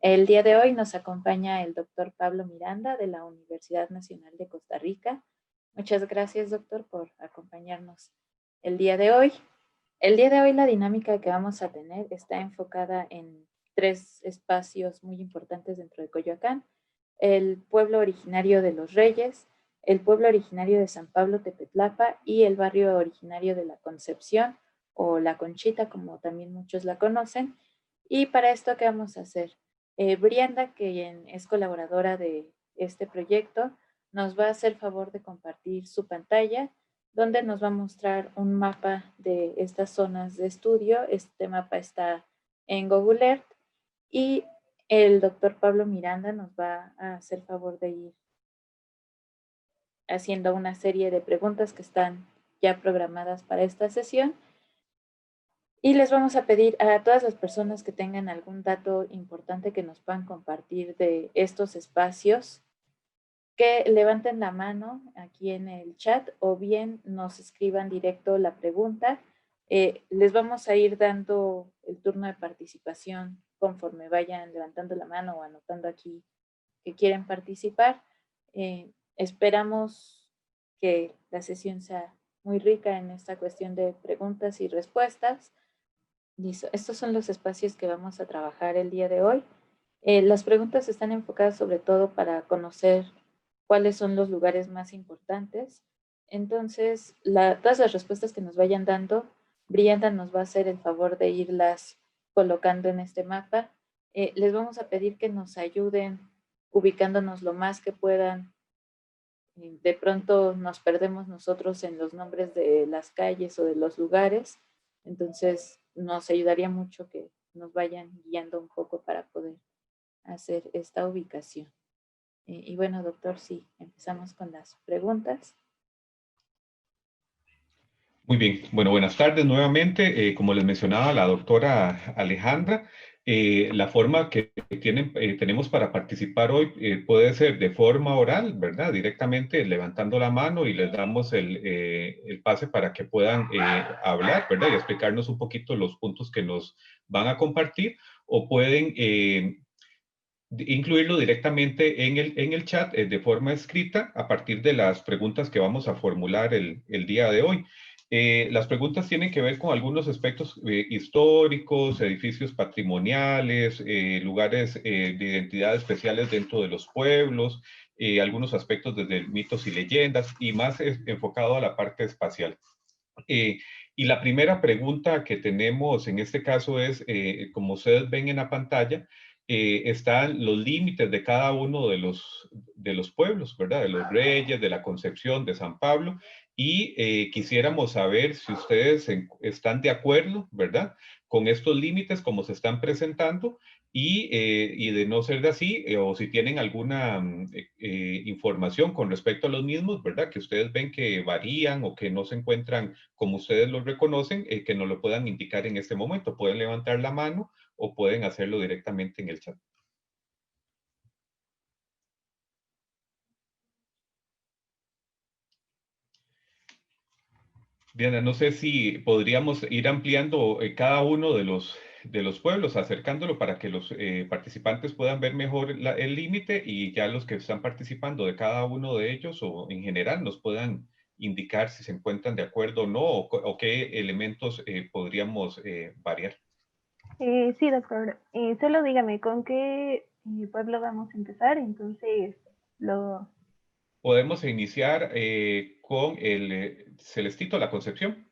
El día de hoy nos acompaña el doctor Pablo Miranda de la Universidad Nacional de Costa Rica. Muchas gracias, doctor, por acompañarnos el día de hoy. El día de hoy la dinámica que vamos a tener está enfocada en tres espacios muy importantes dentro de Coyoacán: el pueblo originario de Los Reyes, el pueblo originario de San Pablo Tepetlapa y el barrio originario de La Concepción, o La Conchita, como también muchos la conocen. Y para esto, ¿qué vamos a hacer? Brianda, que es colaboradora de este proyecto, nos va a hacer favor de compartir su pantalla, donde nos va a mostrar un mapa de estas zonas de estudio. Este mapa está en Google Earth y el doctor Pablo Miranda nos va a hacer favor de ir haciendo una serie de preguntas que están ya programadas para esta sesión. Y les vamos a pedir a todas las personas que tengan algún dato importante que nos puedan compartir de estos espacios, que levanten la mano aquí en el chat o bien nos escriban directo la pregunta. Les vamos a ir dando el turno de participación conforme vayan levantando la mano o anotando aquí que quieren participar. Esperamos que la sesión sea muy rica en esta cuestión de preguntas y respuestas. Listo. Estos son los espacios que vamos a trabajar el día de hoy. Las preguntas están enfocadas sobre todo para conocer cuáles son los lugares más importantes. Entonces, todas las respuestas que nos vayan dando, Brianda nos va a hacer el favor de irlas colocando en este mapa. Les vamos a pedir que nos ayuden ubicándonos lo más que puedan. De pronto nos perdemos nosotros en los nombres de las calles o de los lugares. Entonces, nos ayudaría mucho que nos vayan guiando un poco para poder hacer esta ubicación. Y bueno, doctor, sí, empezamos con las preguntas. Muy bien, bueno, buenas tardes nuevamente. Como les mencionaba la doctora Alejandra, la forma que tenemos para participar hoy puede ser de forma oral, ¿verdad? Directamente levantando la mano y les damos el pase para que puedan hablar, ¿verdad? Y explicarnos un poquito los puntos que nos van a compartir, o pueden incluirlo directamente en el chat de forma escrita a partir de las preguntas que vamos a formular el día de hoy. Las preguntas tienen que ver con algunos aspectos históricos, edificios patrimoniales, lugares de identidad especiales dentro de los pueblos, algunos aspectos desde mitos y leyendas, y más enfocado a la parte espacial. Y la primera pregunta que tenemos en este caso es, como ustedes ven en la pantalla, están los límites de cada uno de los pueblos, ¿verdad? De Los Reyes, de La Concepción, de San Pablo, y quisiéramos saber si ustedes están de acuerdo, ¿verdad? Con estos límites como se están presentando, y de no ser de así, o si tienen alguna información con respecto a los mismos, ¿verdad? Que ustedes ven que varían o que no se encuentran como ustedes los reconocen, que nos lo puedan indicar en este momento. Pueden levantar la mano o pueden hacerlo directamente en el chat. Diana, no sé si podríamos ir ampliando cada uno de los pueblos, acercándolo para que los participantes puedan ver mejor el límite, y ya los que están participando de cada uno de ellos o en general nos puedan indicar si se encuentran de acuerdo o no, o qué elementos podríamos variar. Sí, doctor. Solo dígame con qué pueblo vamos a empezar. Entonces, lo... Podemos iniciar con el Celestito, La Concepción.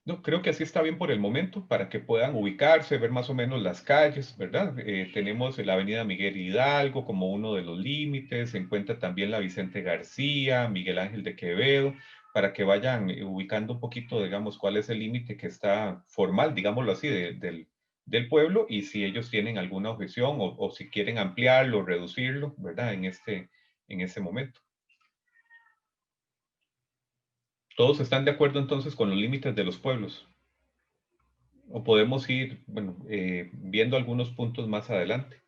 No, creo que así está bien por el momento, para que puedan ubicarse, ver más o menos las calles, ¿verdad? Tenemos la avenida Miguel Hidalgo como uno de los límites, se encuentra también la Vicente García, Miguel Ángel de Quevedo, para que vayan ubicando un poquito, digamos, cuál es el límite que está formal, digámoslo así, del pueblo, y si ellos tienen alguna objeción o si quieren ampliarlo, reducirlo, ¿verdad? En ese momento. ¿Todos están de acuerdo entonces con los límites de los pueblos? O podemos ir, bueno, viendo algunos puntos más adelante.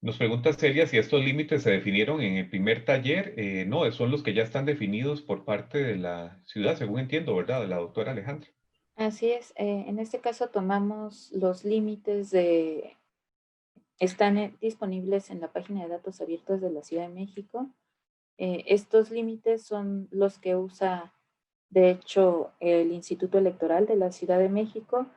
Nos pregunta Celia si estos límites se definieron en el primer taller. No, son los que ya están definidos por parte de la ciudad, según entiendo, ¿verdad? De la doctora Alejandra. Así es. En este caso tomamos los límites de están disponibles en la página de datos abiertos de la Ciudad de México. Estos límites son los que usa, de hecho, el Instituto Electoral de la Ciudad de México.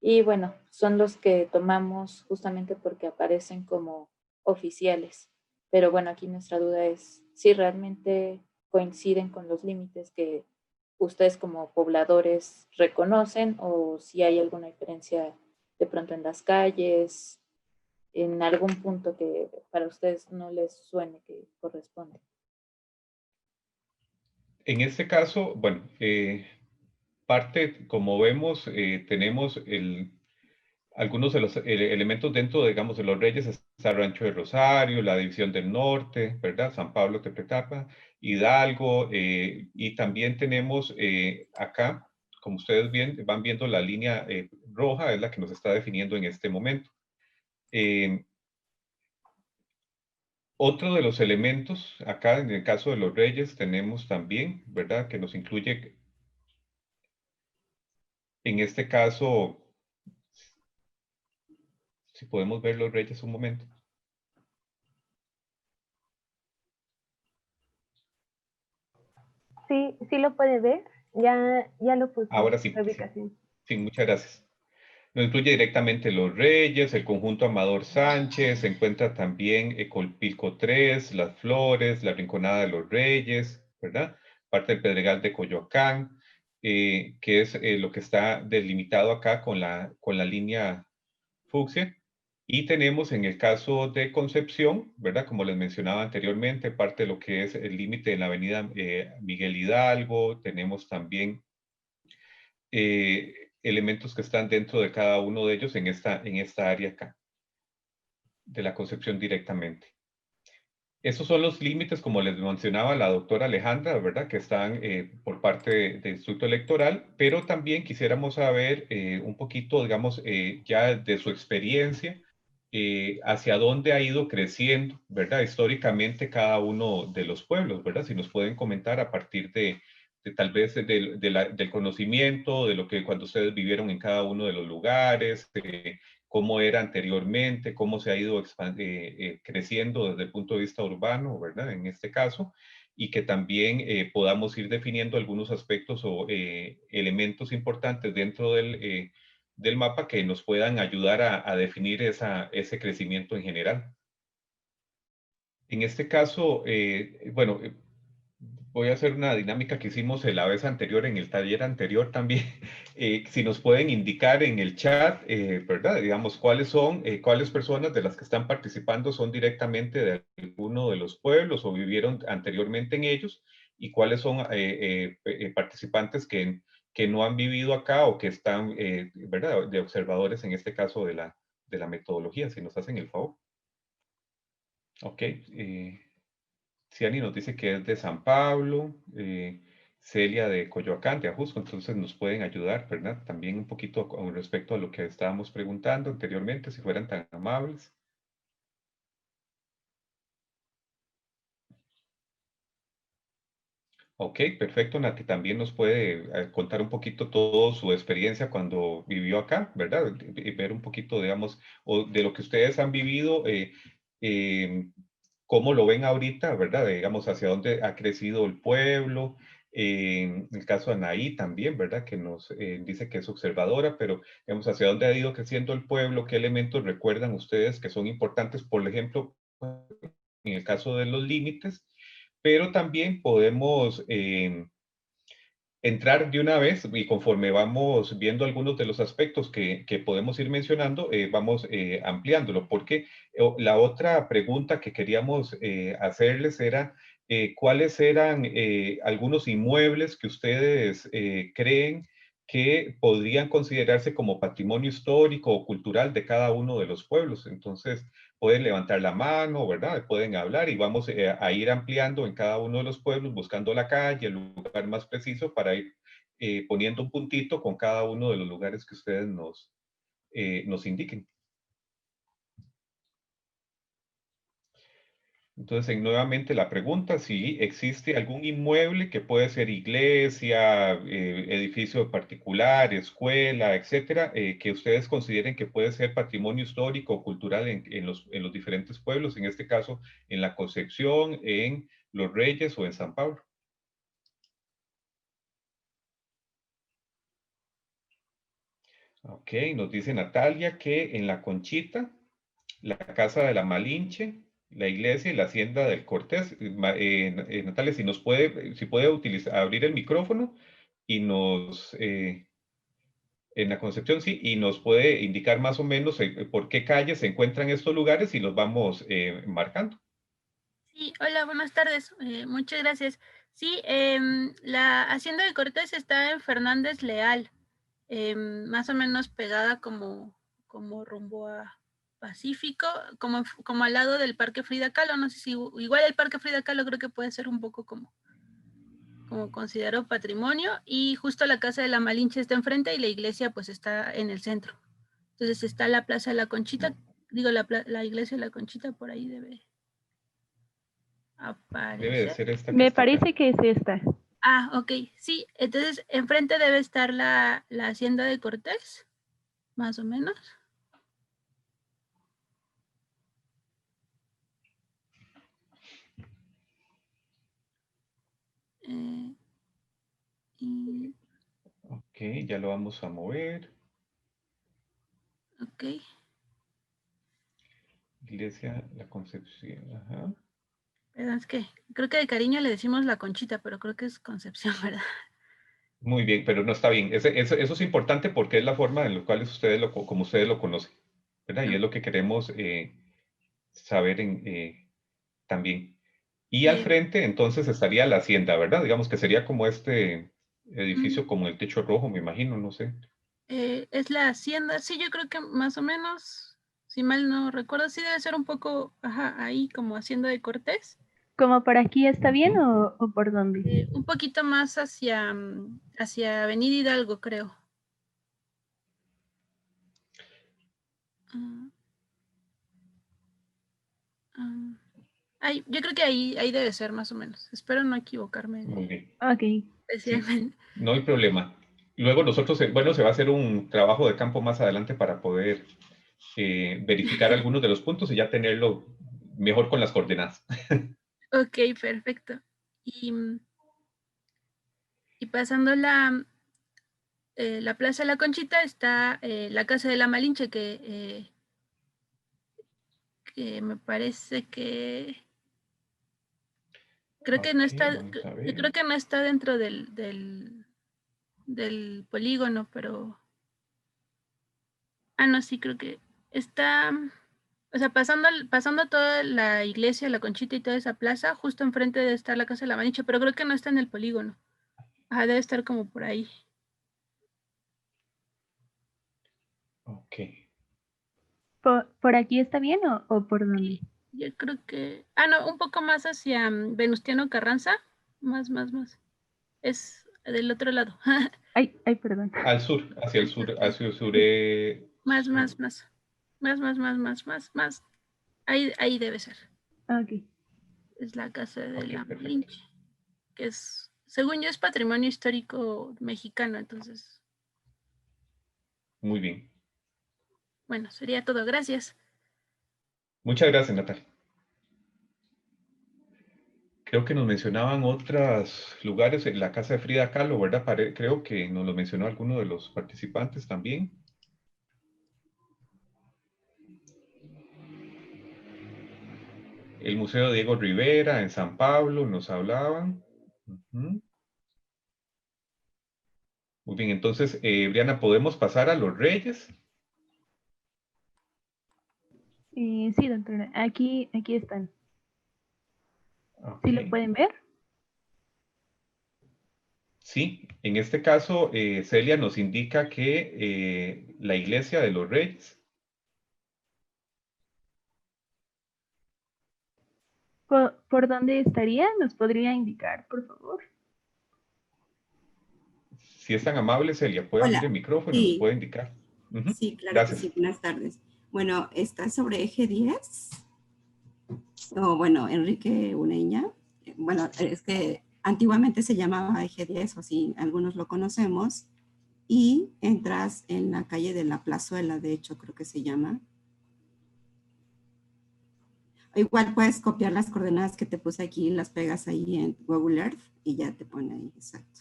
Y bueno, son los que tomamos justamente porque aparecen como oficiales. Pero bueno, aquí nuestra duda es si realmente coinciden con los límites que ustedes como pobladores reconocen o si hay alguna diferencia de pronto en las calles, en algún punto que para ustedes no les suene que corresponde. En este caso, bueno, parte, como vemos, tenemos algunos de los elementos dentro, digamos, de los Reyes. Está Rancho de Rosario, la División del Norte, ¿verdad? San Pablo, Tepetapa, Hidalgo, y también tenemos acá, como ustedes van viendo, la línea roja es la que nos está definiendo en este momento. Otro de los elementos, acá en el caso de los Reyes, tenemos también, ¿verdad? Que nos incluye, en este caso, si podemos ver los Reyes un momento. Sí, sí lo puede ver. Ya lo puse, Ahora sí, la sí, ubicación. sí, muchas gracias. Nos incluye directamente los Reyes, el conjunto Amador Sánchez, se encuentra también Ecolpilco 3, Las Flores, la Rinconada de los Reyes, ¿verdad? Parte del Pedregal de Coyoacán, que es lo que está delimitado acá con la línea fucsia. Y tenemos en el caso de Concepción, ¿verdad? Como les mencionaba anteriormente, parte de lo que es el límite de la avenida Miguel Hidalgo, tenemos también elementos que están dentro de cada uno de ellos en esta área acá, de la Concepción directamente. Esos son los límites, como les mencionaba la doctora Alejandra, ¿verdad? Que están por parte del Instituto Electoral, pero también quisiéramos saber un poquito, digamos, ya de su experiencia, hacia dónde ha ido creciendo, ¿verdad? Históricamente cada uno de los pueblos, ¿verdad? Si nos pueden comentar a partir de tal vez del conocimiento, de lo que cuando ustedes vivieron en cada uno de los lugares, cómo era anteriormente, cómo se ha ido creciendo desde el punto de vista urbano, ¿verdad? En este caso, y que también podamos ir definiendo algunos aspectos o elementos importantes dentro del mapa que nos puedan ayudar a definir ese crecimiento en general. En este caso, bueno, voy a hacer una dinámica que hicimos la vez anterior, en el taller anterior también. Si nos pueden indicar en el chat, ¿verdad? Digamos, cuáles personas de las que están participando son directamente de alguno de los pueblos o vivieron anteriormente en ellos, y cuáles son participantes que no han vivido acá o que están, ¿verdad? De observadores en este caso de la metodología, si nos hacen el favor. Ok. Ciani nos dice que es de San Pablo, Celia de Coyoacán, de Ajusco, entonces nos pueden ayudar, ¿verdad? También un poquito con respecto a lo que estábamos preguntando anteriormente, si fueran tan amables. Ok, perfecto, Nati, también nos puede contar un poquito toda su experiencia cuando vivió acá, ¿verdad? Y ver un poquito, digamos, o de lo que ustedes han vivido, eh, cómo lo ven ahorita, ¿verdad? Digamos, hacia dónde ha crecido el pueblo. En el caso de Anaí también, ¿verdad? Que nos dice que es observadora, pero digamos, hacia dónde ha ido creciendo el pueblo, qué elementos recuerdan ustedes que son importantes, por ejemplo, en el caso de los límites, pero también podemos entrar de una vez y conforme vamos viendo algunos de los aspectos que podemos ir mencionando, vamos ampliándolo, porque la otra pregunta que queríamos hacerles era cuáles eran algunos inmuebles que ustedes creen que podrían considerarse como patrimonio histórico o cultural de cada uno de los pueblos. Entonces, pueden levantar la mano, ¿verdad? Pueden hablar y vamos a ir ampliando en cada uno de los pueblos, buscando la calle, el lugar más preciso para ir poniendo un puntito con cada uno de los lugares que ustedes nos indiquen. Entonces, nuevamente la pregunta, si existe algún inmueble que puede ser iglesia, edificio particular, escuela, etcétera, que ustedes consideren que puede ser patrimonio histórico o cultural en los diferentes pueblos, en este caso en la Concepción, en Los Reyes o en San Pablo. Ok, nos dice Natalia que en La Conchita, la Casa de la Malinche, la iglesia y la hacienda del Cortés. Natalia, si puede utilizar, abrir el micrófono y en la Concepción, sí, y nos puede indicar más o menos por qué calles se encuentran estos lugares y los vamos marcando. Sí, hola, buenas tardes. Muchas gracias. Sí, la Hacienda de Cortés está en Fernández Leal, más o menos pegada como rumbo a Pacífico, como al lado del Parque Frida Kahlo. No sé si igual el Parque Frida Kahlo creo que puede ser un poco como considerado patrimonio, y justo la Casa de la Malinche está enfrente y la iglesia pues está en el centro. Entonces está la Plaza de la Conchita, digo la iglesia de la Conchita, por ahí debe Debe de aparecer. ser esta que Me está acá. parece que es esta. Ah, ok, sí, entonces enfrente debe estar la Hacienda de Cortés, más o menos. Y, Ok, ya lo vamos a mover. ok, Iglesia La Concepción, ajá. perdón, es que creo que de cariño le decimos la Conchita, pero creo que es Concepción, ¿verdad? Muy bien, pero no está bien. Eso es importante porque es la forma en la cual como ustedes lo conocen, ¿verdad? Y es lo que queremos saber también. Y al Eh, frente, entonces, estaría la hacienda, ¿verdad? Digamos que sería como este edificio, mm, como el techo rojo, me imagino, no sé. es la Hacienda, sí, yo creo que más o menos, si mal no recuerdo, sí debe ser un poco, ajá, ahí como Hacienda de Cortés. ¿Como por aquí está bien Ujú. o por dónde? Un poquito más hacia Avenida Hidalgo, creo. Ah, ah, yo creo que ahí debe ser más o menos. Espero no equivocarme Muy bien. Ok. Sí, especialmente. no hay problema. Luego nosotros, bueno, se va a hacer un trabajo de campo más adelante para poder verificar algunos de los puntos y ya tenerlo mejor con las coordenadas. Ok, perfecto. Y, y pasando la Plaza de la Conchita está la Casa de la Malinche, que me parece que creo que no Ok, está, vamos a yo ver. creo que no está dentro del polígono, pero no, sí, creo que está, o sea, pasando toda la iglesia, la Conchita y toda esa plaza, justo enfrente de estar la Casa de la Malinche, pero creo que no está en el polígono. Debe estar como por ahí. Ok. ¿Por aquí está bien o por dónde? Yo creo que, no, un poco más hacia Venustiano Carranza, más. Es del otro lado. Ay, perdón. Al sur, hacia el sur. Sí. Más. Más. Ahí debe ser. Ok. Es la Casa de Ok, la perfecto. Malinche, que es, según yo, es patrimonio histórico mexicano. Entonces, Muy bien. bueno, sería todo. Gracias. Muchas gracias, Natalia. Creo que nos mencionaban otros lugares, en la casa de Frida Kahlo, ¿verdad? Creo que nos lo mencionó alguno de los participantes también. El Museo Diego Rivera en San Pablo nos hablaban. Ujú. Muy bien, entonces, Briana, ¿podemos pasar a Los Reyes? Sí, doctora. Aquí están. Ok. ¿Sí lo pueden ver? Sí, en este caso, Celia nos indica que la iglesia de Los Reyes. ¿Por dónde estaría? ¿Nos podría indicar, por favor? Si es tan amable, Celia, puede abrir el Hola, micrófono y nos sí, puede indicar. Ujú. sí, claro que Gracias. sí, buenas tardes. Bueno, está sobre eje 10. o bueno, Enrique Ureña. Bueno, es que antiguamente se llamaba Eje 10, o sí, algunos lo conocemos, y entras en la calle de la Plazuela, de hecho creo que se llama. Igual puedes copiar las coordenadas que te puse aquí, las pegas ahí en Google Earth y ya te pone ahí, exacto.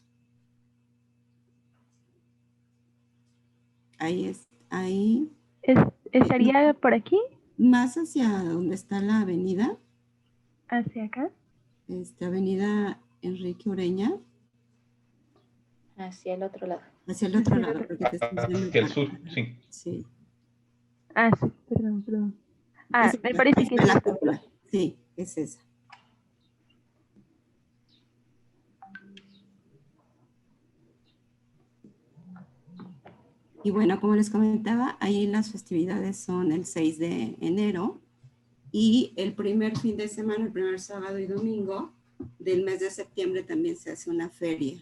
Ahí es, ahí. ¿Estaría por aquí? Más hacia donde está la avenida. ¿Hacia acá? Avenida Enrique Ureña. Hacia el otro lado. Hacia el otro lado, porque te estoy diciendo Hacia el sur, sí. Sí. Ah, sí, perdón. Ah, me parece que es la esta. cúpula. Sí, es esa. Y bueno, como les comentaba, ahí las festividades son el 6 de enero y el primer fin de semana, el primer sábado y domingo del mes de septiembre también se hace una feria.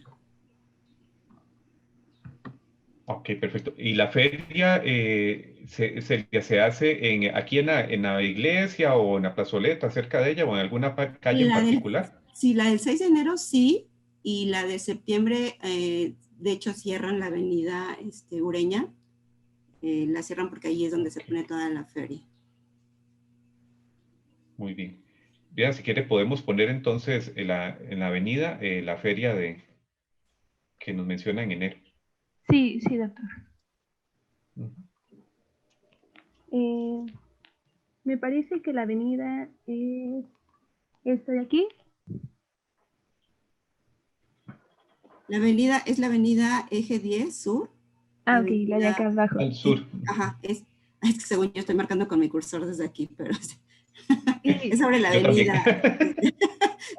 Ok, perfecto. ¿Y la feria se hace aquí en la iglesia o en la plazoleta, cerca de ella o en alguna calle en particular? Sí, la del 6 de enero sí, y la de septiembre, de hecho, cierran la avenida Ureña. La cierran porque ahí es donde se pone toda la feria. Muy bien. Bien, si quiere podemos poner entonces en la avenida la feria que nos menciona en enero. Sí, doctor. Ujú. Me parece que la avenida es esta de aquí. La avenida es la avenida Eje 10 Sur. Ah, ok, la de acá abajo. Al sur. Ajá, es que según yo estoy marcando con mi cursor desde aquí, pero Sí. es sobre la Yo también. avenida.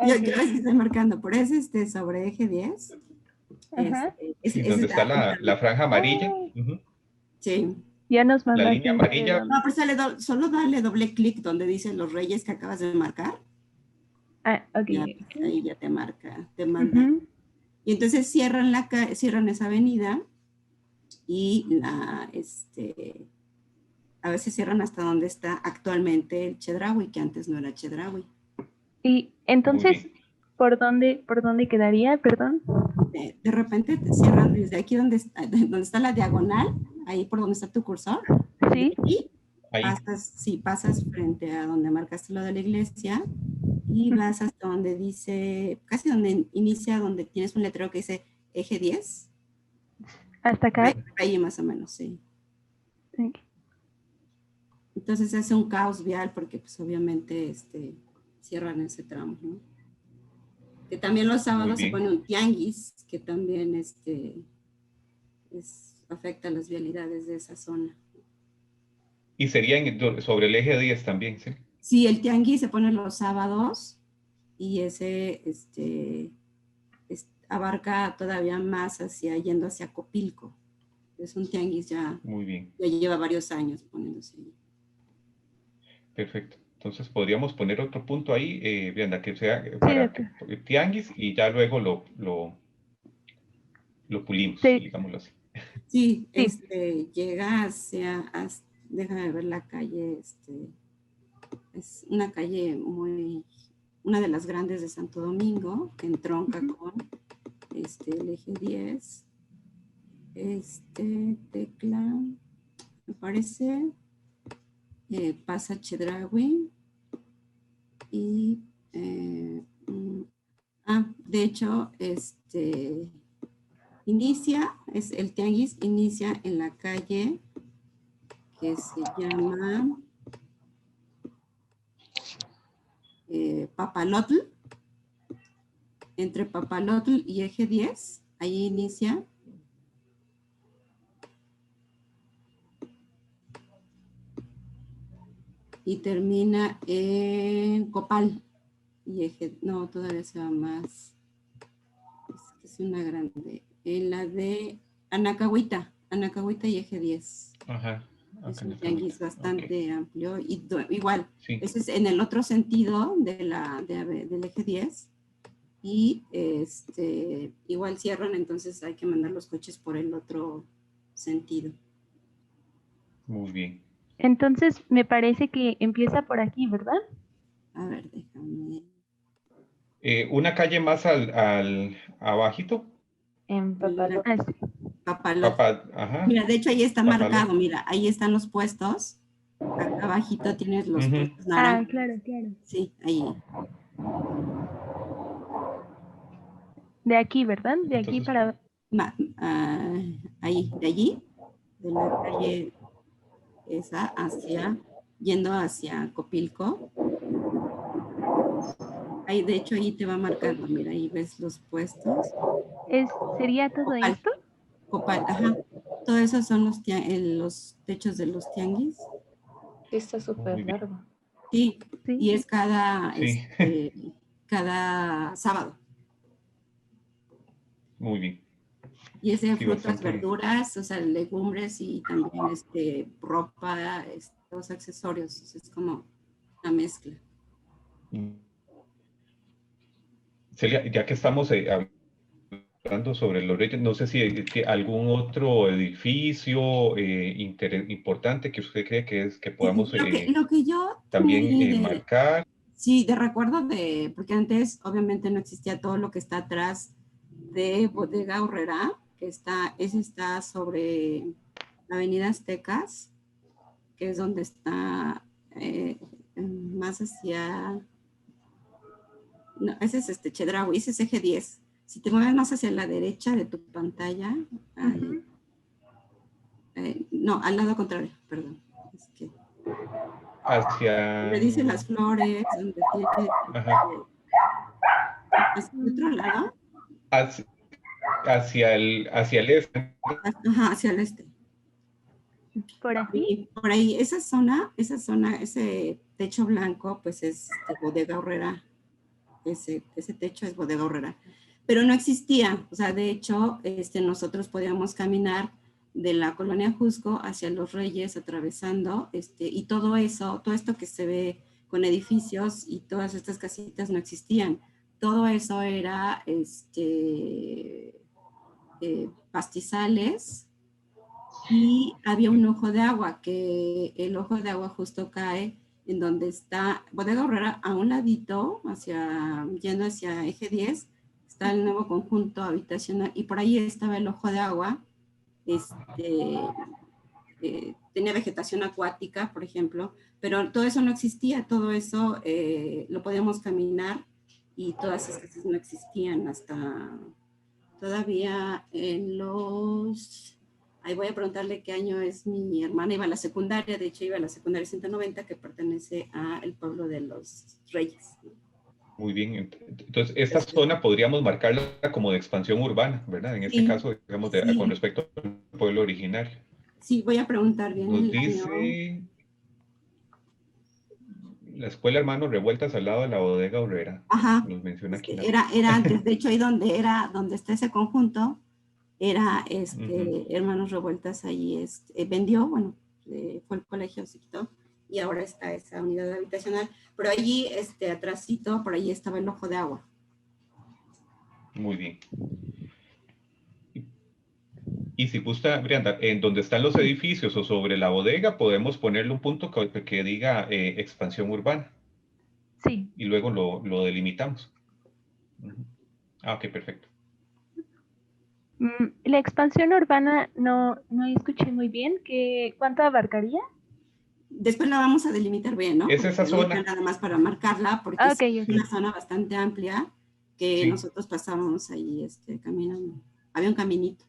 Yo estoy marcando, por eso sobre Eje 10. Ajá. Sí, donde está la franja amarilla. Oh. Sí. Ya nos La mandaste. línea amarilla. No, pero solo dale doble clic donde dice los reyes que acabas de marcar. Ah, ok. Ya, ahí ya te marca, te manda. Y entonces cierran esa avenida y a veces cierran hasta donde está actualmente el Chedraui, que antes no era Chedraui. Y entonces, ¿por dónde quedaría, perdón? De repente te cierran desde aquí donde está la diagonal, ahí por donde está tu cursor. Sí. Y pasas frente a donde marcaste lo de la iglesia y vas hasta donde dice, casi donde inicia, donde tienes un letrero que dice Eje 10. ¿Hasta acá? Ahí más o menos, sí. Okay. Entonces hace un caos vial porque pues obviamente cierran ese tramo, ¿no? Que también los sábados se pone un tianguis, que también afecta las vialidades de esa zona. Y sería sobre el eje 10 también, ¿sí? Sí, el tianguis se pone los sábados y ese abarca todavía más yendo hacia Copilco. Es un tianguis ya, muy bien. Ya lleva varios años poniéndose ahí. Perfecto. Entonces podríamos poner otro punto ahí, Vianda, que sea para tianguis y ya luego lo pulimos, digámoslo así. Sí, llega déjame ver la calle, es una calle una de las grandes de Santo Domingo, que entronca con el eje 10. Tecla, me parece, pasa Chedraui y de hecho, el tianguis inicia en la calle que se llama Papalotl, entre Papalotl y Eje 10, ahí inicia. Y termina en Copal. Y no, todavía se va más. Es una grande. En la de Anacahuita y Eje 10. Ajá. Es un tianguis bastante amplio. Y igual, ese es en el otro sentido del Eje 10. Y igual cierran, entonces hay que mandar los coches por el otro sentido. Muy bien. Entonces me parece que empieza por aquí, ¿verdad? A ver, déjame. Una calle más abajito. En Papalote. Ah, sí. Papalote. Ajá. Mira, de hecho ahí está Papalote. marcado, mira, ahí están los puestos. Acá abajito tienes los puestos Ah, naranjas. claro, claro. Sí, ahí. De aquí, ¿verdad? De aquí Entonces, para... Ahí, de allí, de la calle esa, yendo hacia Copilco. Ahí, de hecho, ahí te va marcando, mira, ahí ves los puestos. ¿Sería todo Copal. esto? Copal, ajá. Todo eso son los techos de los tianguis. Sí, está Muy súper bien. largo. Sí, Sí. y es cada sábado. Muy bien. Y es de Sí, frutas, bastante. verduras, o sea, legumbres y también ropa, los accesorios. O sea, es como una mezcla. Celia, ya que estamos hablando sobre los Reyes, no sé si hay algún otro edificio importante que usted cree que podamos Lo que yo tenía también ahí marcar. sí, de recuerdo porque antes obviamente no existía todo lo que está atrás de Bodega Aurrerá, que ese está sobre la Avenida Aztecas, que es donde está más hacia, no, ese es Chedraui, ese es eje 10. Si te mueves más hacia la derecha de tu pantalla, no, al lado contrario, perdón. Es que Hacia... me dice las flores, donde tiene Ajá. hacia el otro lado. Hacia el este. Ajá, hacia el este. Por aquí. Y por ahí, esa zona, ese techo blanco, pues es Bodega Aurrerá. Ese techo es Bodega Aurrerá. Pero no existía, o sea, de hecho, nosotros podíamos caminar de la colonia Jusco hacia Los Reyes, atravesando, y todo esto que se ve con edificios y todas estas casitas no existían. Todo eso era pastizales, y había un ojo de agua, que el ojo de agua justo cae en donde está Bodega Aurrerá, a un ladito, yendo hacia eje 10, está el nuevo conjunto habitacional, y por ahí estaba el ojo de agua. Tenía vegetación acuática, por ejemplo, pero todo eso no existía, todo eso lo podíamos caminar, y todas esas cosas no existían hasta todavía en los... Ahí voy a preguntarle qué año es mi hermana, iba a la secundaria, de hecho iba a la secundaria 190, que pertenece al pueblo de los Reyes. Muy bien. Entonces, esta zona podríamos marcarla como de expansión urbana, ¿verdad? En este caso, digamos, con respecto al pueblo originario. Sí, voy a preguntar bien Nos el dice año. la escuela Hermanos Revueltas al lado de la Bodega Aurrerá. Ajá. Nos menciona aquí. Era antes, de hecho ahí donde está ese conjunto, era Hermanos Revueltas, allí vendió, bueno, fue el colegio, se quitó, y ahora está esa unidad habitacional, pero allí, atrásito, por allí estaba el ojo de agua. Muy bien. Y si gusta, Brianda, en donde están los edificios o sobre la bodega, podemos ponerle un punto que diga expansión urbana. Sí. Y luego lo delimitamos. Ok, perfecto. La expansión urbana no escuché muy bien. ¿Cuánto abarcaría? Después la vamos a delimitar bien, ¿no? Es esa zona. Nada más para marcarla, porque es una zona bastante amplia que nosotros pasábamos ahí caminando. Había un caminito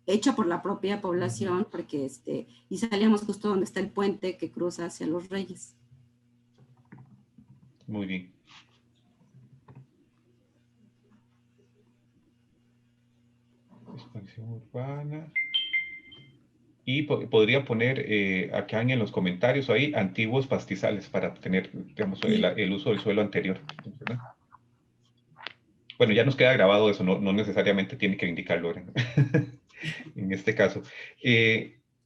hecho por la propia población, porque y salíamos justo donde está el puente que cruza hacia Los Reyes. Muy bien. Expansión urbana. Y podría poner acá en los comentarios ahí antiguos pastizales para tener, digamos, el uso del suelo anterior, ¿verdad? Bueno, ya nos queda grabado eso, no necesariamente tiene que indicarlo en este caso.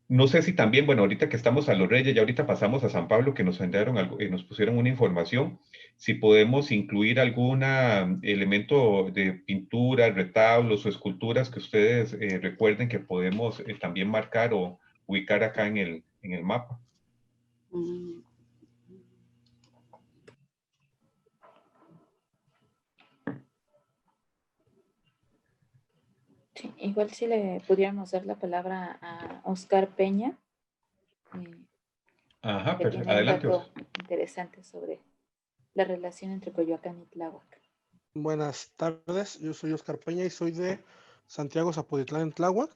No sé si también, bueno, ahorita que estamos a Los Reyes, ya ahorita pasamos a San Pablo, que nos enviaron nos pusieron una información, si podemos incluir algún elemento de pintura, retablos o esculturas que ustedes recuerden que podemos también marcar o ubicar acá en el mapa. igual si le pudiéramos dar la palabra a Oscar Peña, Ajá, que tiene un adelante, dato Oscar. interesante sobre la relación entre Coyoacán y Tláhuac. Buenas tardes, yo soy Oscar Peña y soy de Santiago Zapotitlán en Tláhuac.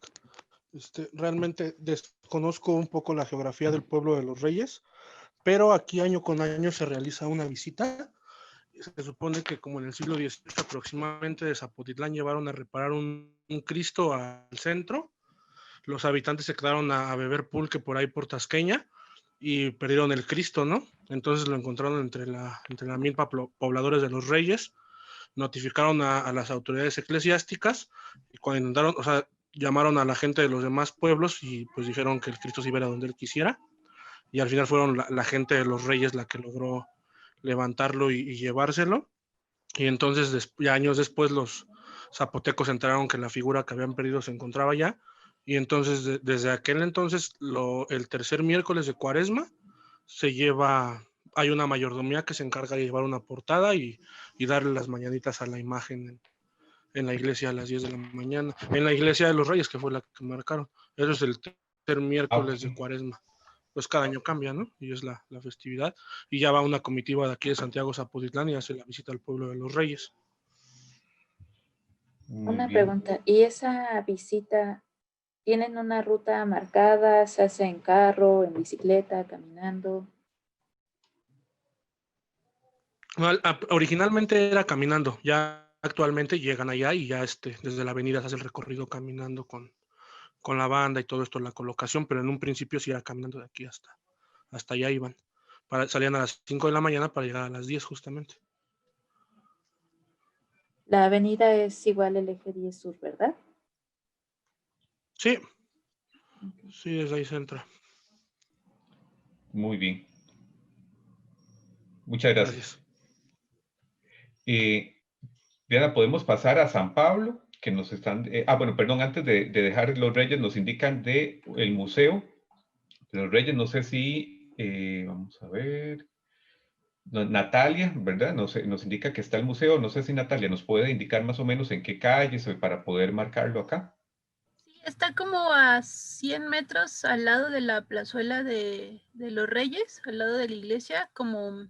Realmente desconozco un poco la geografía del pueblo de los Reyes, pero aquí año con año se realiza una visita. Se supone que como en el siglo XVIII aproximadamente de Zapotitlán llevaron a reparar un Cristo al centro. Los habitantes se quedaron a beber pulque por ahí por Tasqueña y perdieron el Cristo, ¿no? Entonces lo encontraron entre la milpa pobladores de los Reyes, notificaron a las autoridades eclesiásticas y cuando intentaron, o sea, llamaron a la gente de los demás pueblos y pues dijeron que el Cristo se iba a donde él quisiera y al final fueron la gente de los Reyes la que logró levantarlo y llevárselo. Y entonces, ya años después, los zapotecos se enteraron que la figura que habían perdido se encontraba allá. Y entonces, desde aquel entonces, el tercer miércoles de Cuaresma, hay una mayordomía que se encarga de llevar una portada y darle las mañanitas a la imagen en la iglesia a las 10 de la mañana. En la iglesia de los Reyes, que fue la que marcaron. Eso es el tercer miércoles de Cuaresma. Pues cada año cambia, ¿no? Y es la festividad. Y ya va una comitiva de aquí de Santiago Zapotitlán y hace la visita al pueblo de los Reyes. Una pregunta, ¿y esa visita tienen una ruta marcada? ¿Se hace en carro, en bicicleta, caminando? Originalmente era caminando, ya actualmente llegan allá y ya desde la avenida se hace el recorrido caminando con la banda y todo esto, la colocación, pero en un principio sí era caminando de aquí hasta allá iban. Salían a las 5 de la mañana para llegar a las 10 justamente. La avenida es igual el eje 10 sur, ¿verdad? Sí, sí, desde ahí se entra. Muy bien. Muchas gracias. Diana, podemos pasar a San Pablo, que nos están... bueno, perdón, antes de dejar los Reyes, nos indican del Museo de los Reyes, no sé si... vamos a ver... Natalia, ¿verdad? Nos indica que está el museo, no sé si Natalia nos puede indicar más o menos en qué calles para poder marcarlo acá. Sí, está como a 100 metros al lado de la plazuela de los Reyes, al lado de la iglesia, como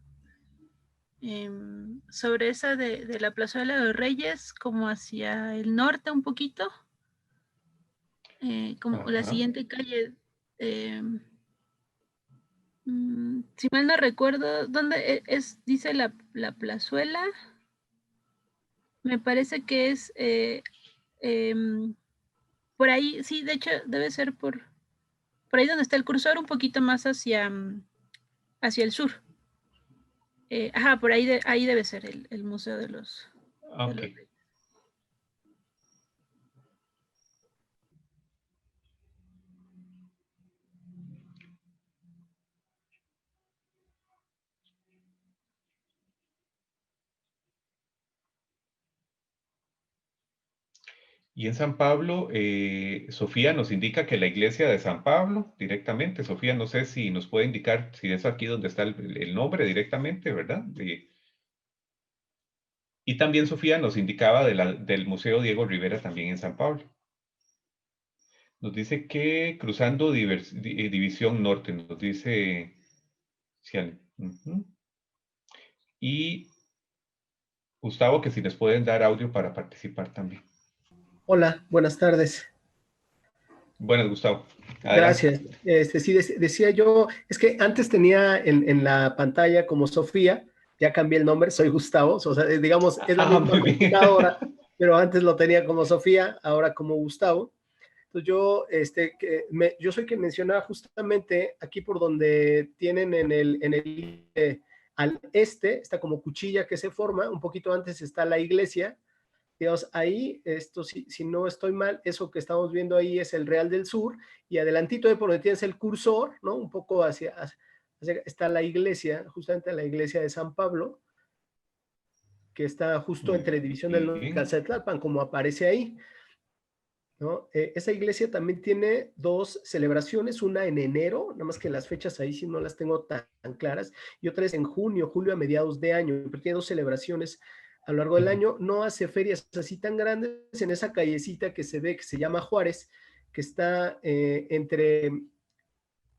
sobre esa de la plazuela de los Reyes, como hacia el norte un poquito, como la siguiente calle, si mal no recuerdo, ¿dónde dice la plazuela? Me parece que es por ahí, sí, de hecho debe ser por ahí donde está el cursor, un poquito más hacia el sur. Por ahí, ahí debe ser el Museo de los Reyes. Y en San Pablo, Sofía nos indica que la iglesia de San Pablo, directamente, Sofía, no sé si nos puede indicar si es aquí donde está el nombre directamente, ¿verdad? Y también Sofía nos indicaba del Museo Diego Rivera también en San Pablo. Nos dice que cruzando División Norte, nos dice Cian. Y Gustavo, que si les pueden dar audio para participar también. Hola, buenas tardes. Buenas, Gustavo. Adelante. Gracias. Sí, decía yo, es que antes tenía en la pantalla como Sofía, ya cambié el nombre, soy Gustavo, o sea, digamos, es la misma computadora, pero antes lo tenía como Sofía, ahora como Gustavo. Entonces yo soy quien mencionaba justamente aquí por donde tienen al este, está como cuchilla que se forma, un poquito antes está la iglesia. Digamos, ahí, si no estoy mal, eso que estamos viendo ahí es el Real del Sur, y adelantito de por donde tienes el cursor, ¿no? Un poco hacia está la iglesia, justamente la iglesia de San Pablo, que está justo entre División del Norte y Calzada de Tlalpan, como aparece ahí, ¿no? Esa iglesia también tiene 2 celebraciones, una en enero, nada más que las fechas ahí sí no las tengo tan claras, y otra es en julio a mediados de año, pero tiene 2 celebraciones a lo largo del año, no hace ferias así tan grandes en esa callecita que se ve que se llama Juárez, que está entre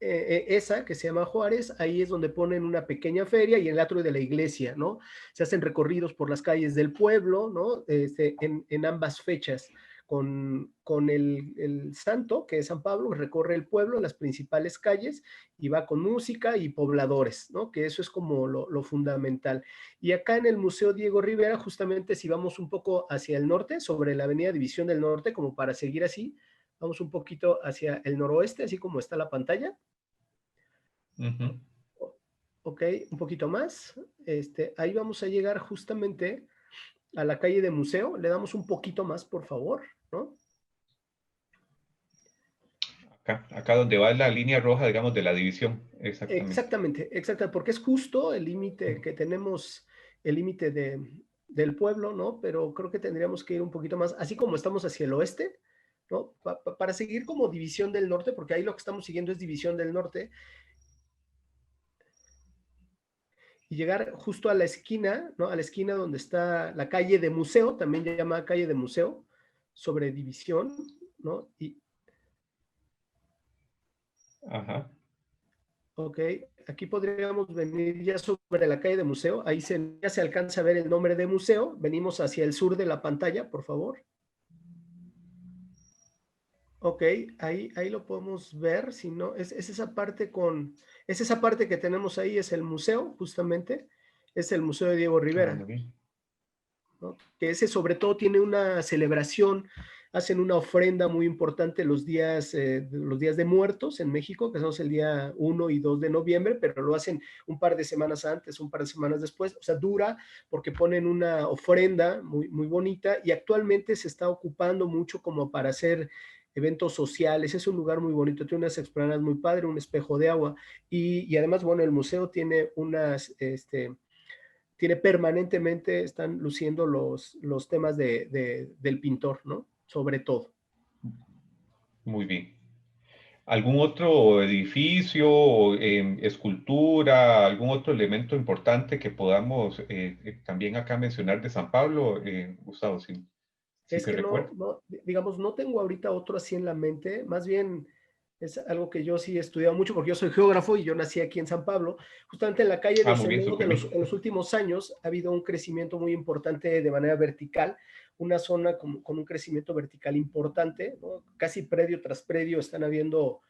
esa que se llama Juárez, ahí es donde ponen una pequeña feria y el atrio de la iglesia, ¿no? Se hacen recorridos por las calles del pueblo, ¿no? En ambas fechas, con el santo, que es San Pablo, recorre el pueblo, las principales calles, y va con música y pobladores, ¿no? Que eso es como lo fundamental. Y acá en el Museo Diego Rivera, justamente si vamos un poco hacia el norte, sobre la avenida División del Norte, como para seguir así, vamos un poquito hacia el noroeste, así como está la pantalla. Ok, un poquito más. Ahí vamos a llegar justamente a la calle de Museo. Le damos un poquito más, por favor, ¿no? Acá donde va la línea roja, digamos, de la división. Exactamente, porque es justo el límite que tenemos, el límite del pueblo, ¿no? Pero creo que tendríamos que ir un poquito más, así como estamos hacia el oeste, ¿no? Para seguir como División del Norte, porque ahí lo que estamos siguiendo es División del Norte. Y llegar justo a la esquina, ¿no? A la esquina donde está la calle de Museo, también llamada calle de Museo, sobre División, ¿no? Ajá. Ok, aquí podríamos venir ya sobre la calle de Museo, ahí ya se alcanza a ver el nombre de Museo, venimos hacia el sur de la pantalla, por favor. Ok, ahí lo podemos ver, si no, es esa parte que tenemos ahí, es el museo, justamente, es el Museo de Diego Rivera, ¿no? Que ese sobre todo tiene una celebración, hacen una ofrenda muy importante los días de muertos en México, que son el día 1 y 2 de noviembre, pero lo hacen un par de semanas antes, un par de semanas después, o sea, dura porque ponen una ofrenda muy, muy bonita y actualmente se está ocupando mucho como para hacer eventos sociales. Es un lugar muy bonito, tiene unas explanadas muy padres, un espejo de agua y además, bueno, el museo tiene tiene permanentemente, están luciendo los temas del pintor, ¿no? Sobre todo. Muy bien. ¿Algún otro edificio, escultura, algún otro elemento importante que podamos también acá mencionar de San Pablo, Gustavo? Si Es te que recuerdo. digamos, no tengo ahorita otro así en la mente, más bien es algo que yo sí he estudiado mucho porque yo soy geógrafo y yo nací aquí en San Pablo. Justamente en la calle de Muy bien, Ocelowo, en los últimos años ha habido un crecimiento muy importante de manera vertical, una zona con un crecimiento vertical importante, ¿no? Casi predio tras predio están habiendo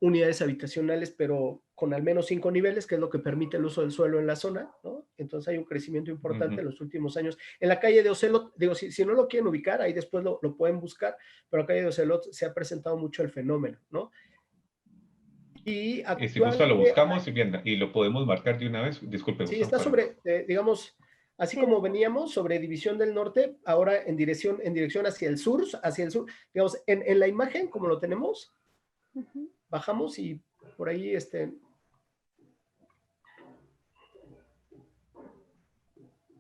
unidades habitacionales, pero con al menos 5 niveles, que es lo que permite el uso del suelo en la zona, ¿no? Entonces hay un crecimiento importante en los últimos años. En la calle de Ocelot, digo, si no lo quieren ubicar, ahí después lo pueden buscar, pero en la calle de Ocelot se ha presentado mucho el fenómeno, ¿no? Y si gusta lo actualmente... buscamos y lo podemos marcar de una vez. Disculpe, Sí, Gustavo. está sobre, digamos, así Sí. como veníamos sobre División del Norte, ahora en dirección hacia el sur, digamos, en la imagen, como lo tenemos, bajamos y por ahí,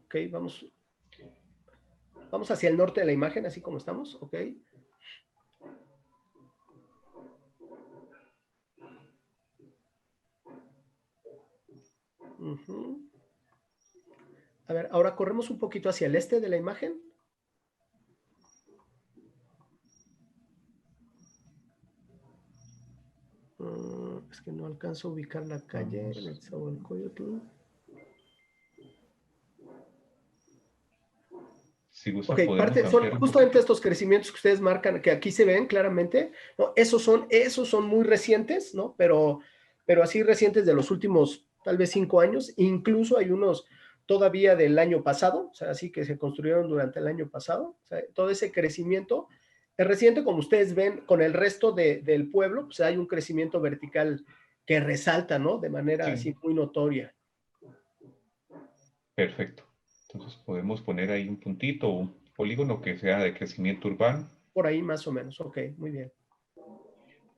ok, vamos hacia el norte de la imagen, así como estamos, ok. A ver, ahora corremos un poquito hacia el este de la imagen. Es que no alcanzo a ubicar la calle, Nezahualcóyotl. Si gusta, Ok, son justamente estos crecimientos que ustedes marcan, que aquí se ven claramente, ¿no? Esos son muy recientes, ¿no? Pero así recientes de los últimos, tal vez 5 años, incluso hay unos todavía del año pasado, o sea, así que se construyeron durante el año pasado, o sea, todo ese crecimiento es reciente, como ustedes ven, con el resto del pueblo, pues hay un crecimiento vertical que resalta, ¿no? De manera así muy notoria. Perfecto. Entonces podemos poner ahí un puntito o un polígono que sea de crecimiento urbano. Por ahí más o menos, ok, muy bien.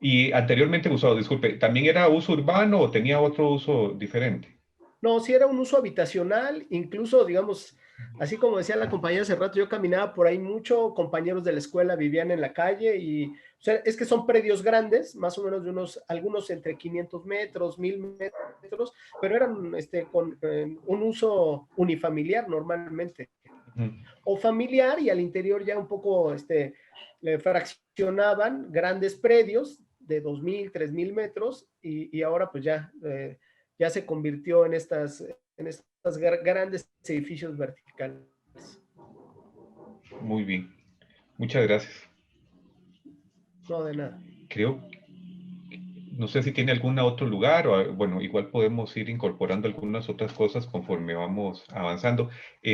Y anteriormente, Gustavo, disculpe, ¿también era uso urbano o tenía otro uso diferente? No, sí era un uso habitacional, incluso, digamos, así como decía la compañera hace rato, yo caminaba por ahí mucho, compañeros de la escuela vivían en la calle y, o sea, es que son predios grandes, más o menos de algunos entre 500 metros, 1000 metros, pero eran con un uso unifamiliar normalmente. o familiar, y al interior ya un poco fraccionaban grandes predios de 2,000, 3,000 metros, y ahora pues ya se convirtió en estas grandes edificios verticales. Muy bien. Muchas gracias. No, de nada. Creo, no sé si tiene algún otro lugar, o bueno, igual podemos ir incorporando algunas otras cosas conforme vamos avanzando.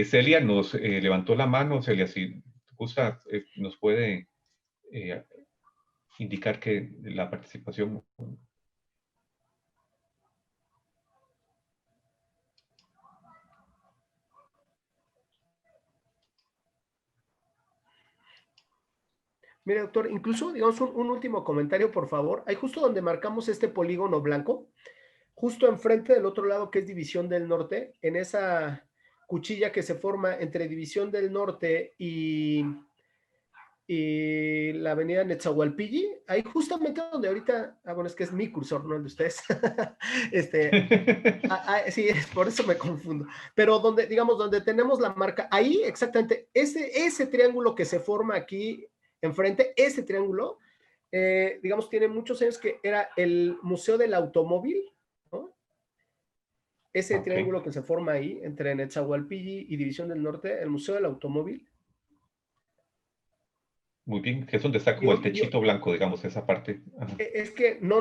Celia nos levantó la mano. Celia, si gusta, nos puede indicar que la participación. Mire, doctor, incluso, digamos, un último comentario, por favor. Ahí justo donde marcamos este polígono blanco, justo enfrente del otro lado, que es División del Norte, en esa cuchilla que se forma entre División del Norte y la avenida Netzahualpilli, ahí justamente donde ahorita, bueno, es que es mi cursor, no el de ustedes. Sí, por eso me confundo. Pero donde, digamos, donde tenemos la marca, ahí exactamente, ese triángulo que se forma aquí enfrente, ese triángulo, digamos, tiene muchos años, que era el Museo del Automóvil, ¿no? Ese triángulo que se forma ahí, entre Netzahualpilli y División del Norte, el Museo del Automóvil. Muy bien, que es donde está como el techito blanco, digamos, esa parte. Ajá. Es que no,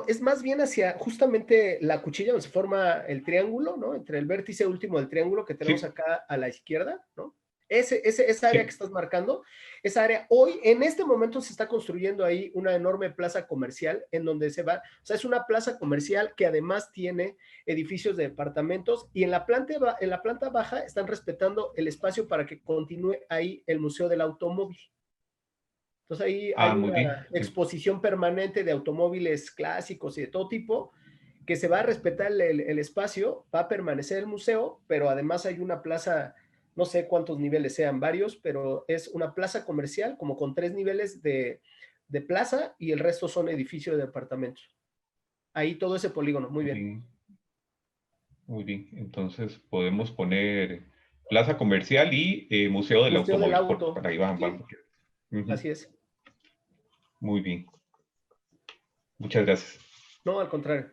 es más bien hacia justamente la cuchilla donde se forma el triángulo, ¿no? Entre el vértice último del triángulo que tenemos acá a la izquierda, ¿no? Esa área que estás marcando, esa área, hoy, en este momento, se está construyendo ahí una enorme plaza comercial en donde se va, o sea, es una plaza comercial que además tiene edificios de departamentos, y en la planta baja están respetando el espacio para que continúe ahí el Museo del Automóvil. Entonces ahí hay una exposición permanente de automóviles clásicos y de todo tipo, que se va a respetar el espacio, va a permanecer el museo, pero además hay una plaza, no sé cuántos niveles sean, varios, pero es una plaza comercial como con 3 niveles de plaza, y el resto son edificios de departamentos. Ahí todo ese polígono, muy bien. Muy bien, entonces podemos poner plaza comercial y Museo del Automóvil. Auto. Por ahí van. Así es. Muy bien. Muchas gracias. No, al contrario.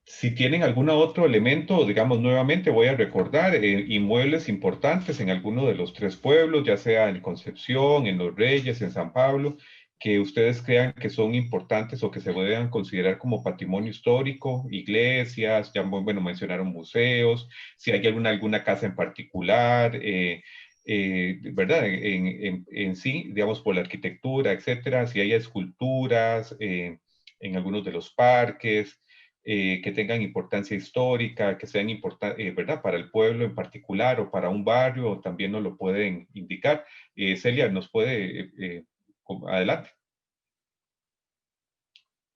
Si tienen algún otro elemento, digamos, nuevamente voy a recordar inmuebles importantes en alguno de los 3 pueblos, ya sea en Concepción, en Los Reyes, en San Pablo, que ustedes crean que son importantes o que se puedan considerar como patrimonio histórico, iglesias, ya, bueno, mencionaron museos, si hay alguna casa en particular, ¿verdad? En sí, digamos, por la arquitectura, etcétera, si hay esculturas en algunos de los parques, que tengan importancia histórica, que sean importantes, ¿verdad? Para el pueblo en particular o para un barrio, también nos lo pueden indicar. Celia, ¿nos puede adelante?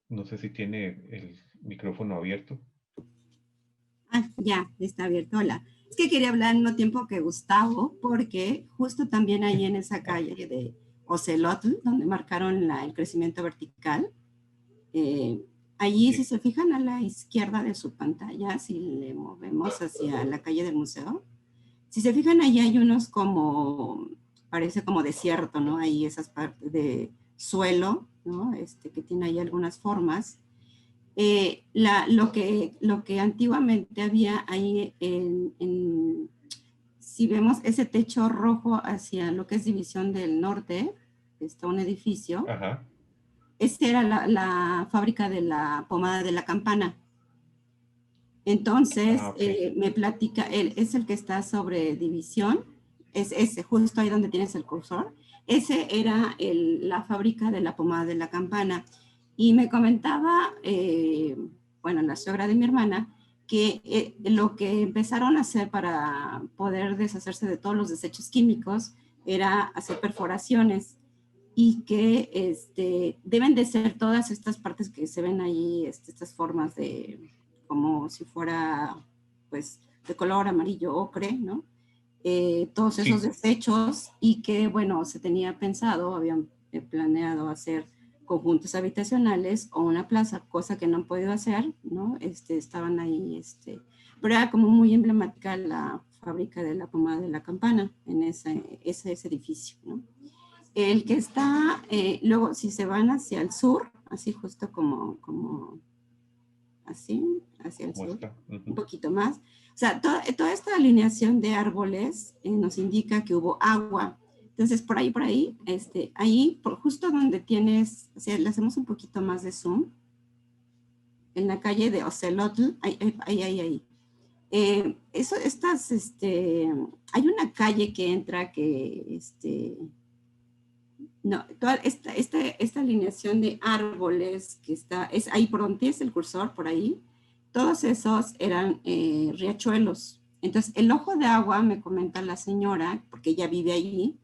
No sé si tiene el micrófono abierto. Ya, está abierto. Hola. Es que quería hablar al mismo tiempo que Gustavo, porque justo también ahí en esa calle de Ocelotl, donde marcaron el crecimiento vertical, allí, si se fijan a la izquierda de su pantalla, si le movemos hacia la calle del museo, si se fijan, allí hay unos como, parece como desierto, ¿no? Ahí esas partes de suelo, ¿no? Que tiene ahí algunas formas. Lo que antiguamente había ahí, si vemos ese techo rojo hacia lo que es División del Norte, está un edificio. Ajá. Esa era la fábrica de la pomada de la campana. Entonces, me platica, es el que está sobre División, es ese, justo ahí donde tienes el cursor. Ese era la fábrica de la pomada de la campana. Y me comentaba, bueno, la suegra de mi hermana, que lo que empezaron a hacer para poder deshacerse de todos los desechos químicos era hacer perforaciones, y que deben de ser todas estas partes que se ven ahí, estas formas de, como si fuera, pues, de color amarillo ocre, ¿no? Todos esos desechos, y que, bueno, se tenía pensado, habían planeado hacer conjuntos habitacionales o una plaza, cosa que no han podido hacer, ¿no? Estaban ahí, pero era como muy emblemática la fábrica de la pomada de la campana, en ese edificio, ¿no? El que está, luego si se van hacia el sur, así justo como así, hacia el sur, un poquito más. O sea, toda esta alineación de árboles nos indica que hubo agua. Entonces, por ahí, ahí, justo donde tienes, o sea, le hacemos un poquito más de zoom, en la calle de Ocelotl, ahí. Hay una calle que entra que, no, toda esta alineación de árboles que está, es ahí por donde es el cursor, por ahí, todos esos eran riachuelos. Entonces, el ojo de agua, me comenta la señora, porque ella vive allí,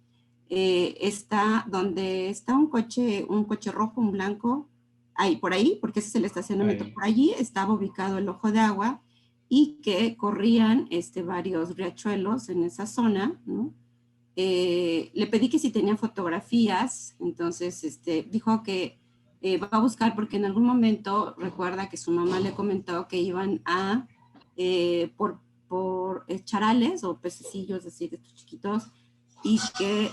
está donde está un coche rojo, un blanco, ahí, por ahí, porque ese es el estacionamiento. Por allí estaba ubicado el ojo de agua y que corrían varios riachuelos en esa zona, ¿no? Le pedí que si tenía fotografías, entonces dijo que va a buscar porque en algún momento recuerda que su mamá le comentó que iban a por charales o pececillos así de estos chiquitos y que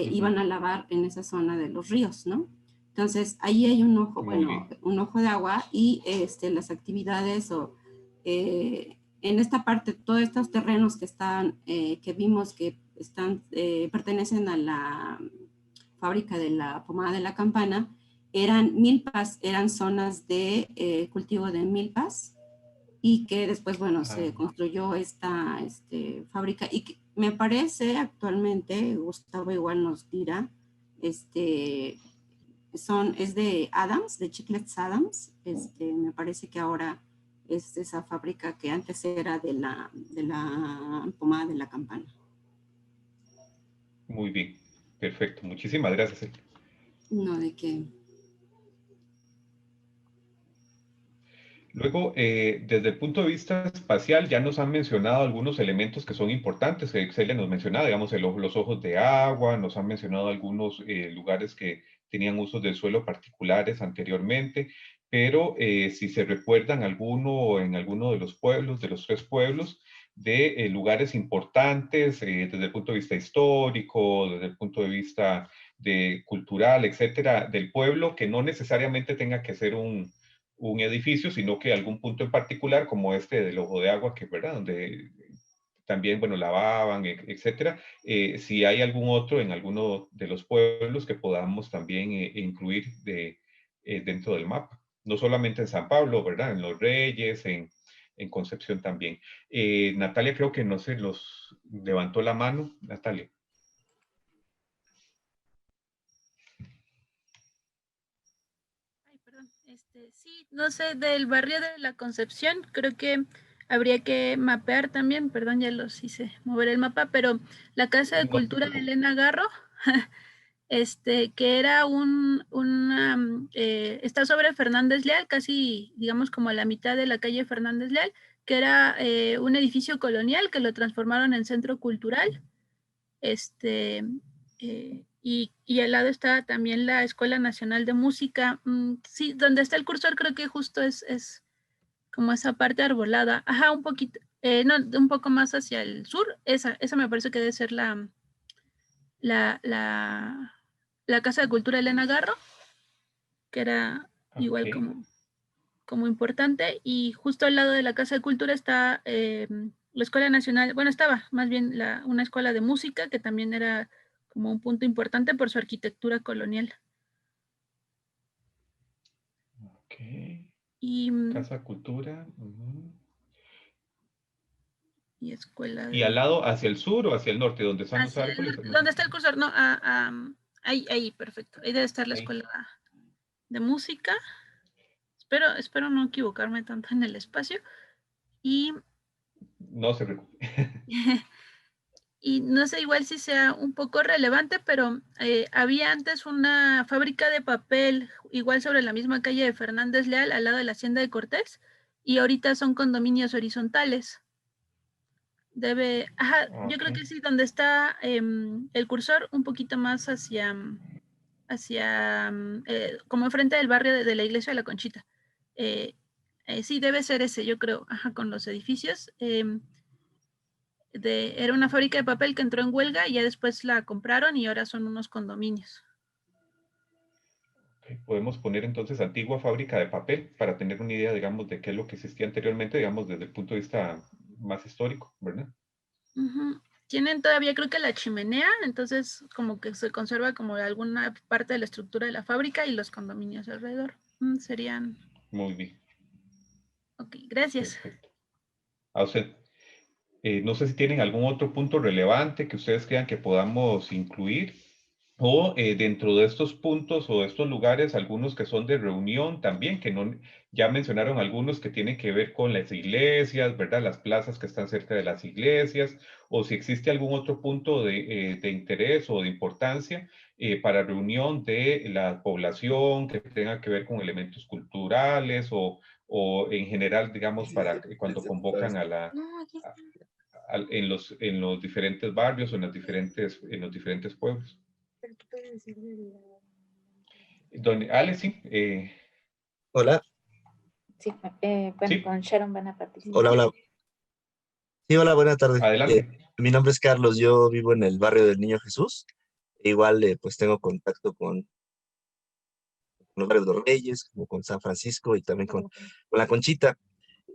iban a lavar en esa zona de los ríos, ¿no? Entonces ahí hay un ojo, un ojo de agua y las actividades en esta parte, todos estos terrenos que están, que vimos que pertenecen a la fábrica de la pomada de la campana, eran milpas, eran zonas de cultivo de milpas y que después, bueno, se construyó esta fábrica y que me parece actualmente, Gustavo igual nos dirá, es de Adams, de Chiclets Adams, me parece que ahora es esa fábrica que antes era de la pomada de la campana. Muy bien, perfecto. Muchísimas gracias. No, ¿de qué? Luego, desde el punto de vista espacial, ya nos han mencionado algunos elementos que son importantes. Celia nos mencionaba, digamos, los ojos de agua, nos han mencionado algunos lugares que tenían usos del suelo particulares anteriormente, pero si se recuerdan en alguno de los pueblos, de los 3 pueblos, de lugares importantes desde el punto de vista histórico, desde el punto de vista cultural, etcétera, del pueblo, que no necesariamente tenga que ser un edificio, sino que algún punto en particular, como del ojo de agua, que ¿verdad? Donde también, bueno, lavaban, etcétera. Si hay algún otro en alguno de los pueblos que podamos también incluir dentro del mapa. No solamente en San Pablo, ¿verdad? En Los Reyes, en Concepción también. Natalia creo que no se los levantó la mano. Natalia. Sí, no sé, del barrio de la Concepción, creo que habría que mapear también, perdón, ya los hice mover el mapa, pero la Casa de Cultura de Elena Garro, que era está sobre Fernández Leal, casi, digamos, como a la mitad de la calle Fernández Leal, que era un edificio colonial que lo transformaron en centro cultural, y al lado está también la Escuela Nacional de Música. Sí, donde está el cursor creo que justo es como esa parte arbolada. Ajá, un poquito, no, un poco más hacia el sur. Esa me parece que debe ser la Casa de Cultura Elena Garro, que era igual como importante. Y justo al lado de la Casa de Cultura está la Escuela Nacional, bueno, estaba más bien una escuela de música que también era como un punto importante por su arquitectura colonial. Ok. Y, Casa Cultura. Y escuela. ¿Y al lado, hacia el sur o hacia el norte, donde están los árboles? ¿Dónde está el cursor? No, ahí, perfecto. Ahí debe estar la escuela de música. Espero no equivocarme tanto en el espacio. Y no se preocupe. Y no sé igual si sea un poco relevante, pero había antes una fábrica de papel, igual sobre la misma calle de Fernández Leal, al lado de la Hacienda de Cortés, y ahorita son condominios horizontales. Yo creo que sí, donde está el cursor, un poquito más hacia como enfrente del barrio de la Iglesia de la Conchita. Sí, debe ser ese, yo creo, con los edificios. era una fábrica de papel que entró en huelga y ya después la compraron y ahora son unos condominios. Okay. Podemos poner entonces antigua fábrica de papel para tener una idea, digamos, de qué es lo que existía anteriormente, digamos, desde el punto de vista más histórico, ¿verdad? Tienen todavía, creo que la chimenea, entonces como que se conserva como alguna parte de la estructura de la fábrica y los condominios alrededor. Serían... Muy bien. Ok, gracias. Perfecto. A usted. No sé si tienen algún otro punto relevante que ustedes crean que podamos incluir o dentro de estos puntos o de estos lugares, algunos que son de reunión también, que no, ya mencionaron algunos que tienen que ver con las iglesias, ¿verdad? Las plazas que están cerca de las iglesias, o si existe algún otro punto de interés o de importancia para reunión de la población que tenga que ver con elementos culturales o en general, digamos, para cuando convocan a la... en los diferentes barrios o en los diferentes pueblos. Don Ale, sí. Hola. Sí, bueno, Sí. con Sharon van a participar. Hola, hola. Sí, hola, buenas tardes. Adelante. Mi nombre es Carlos, yo vivo en el barrio del Niño Jesús. Igual, pues tengo contacto con los barrios de los Reyes, como con San Francisco y también con la Conchita.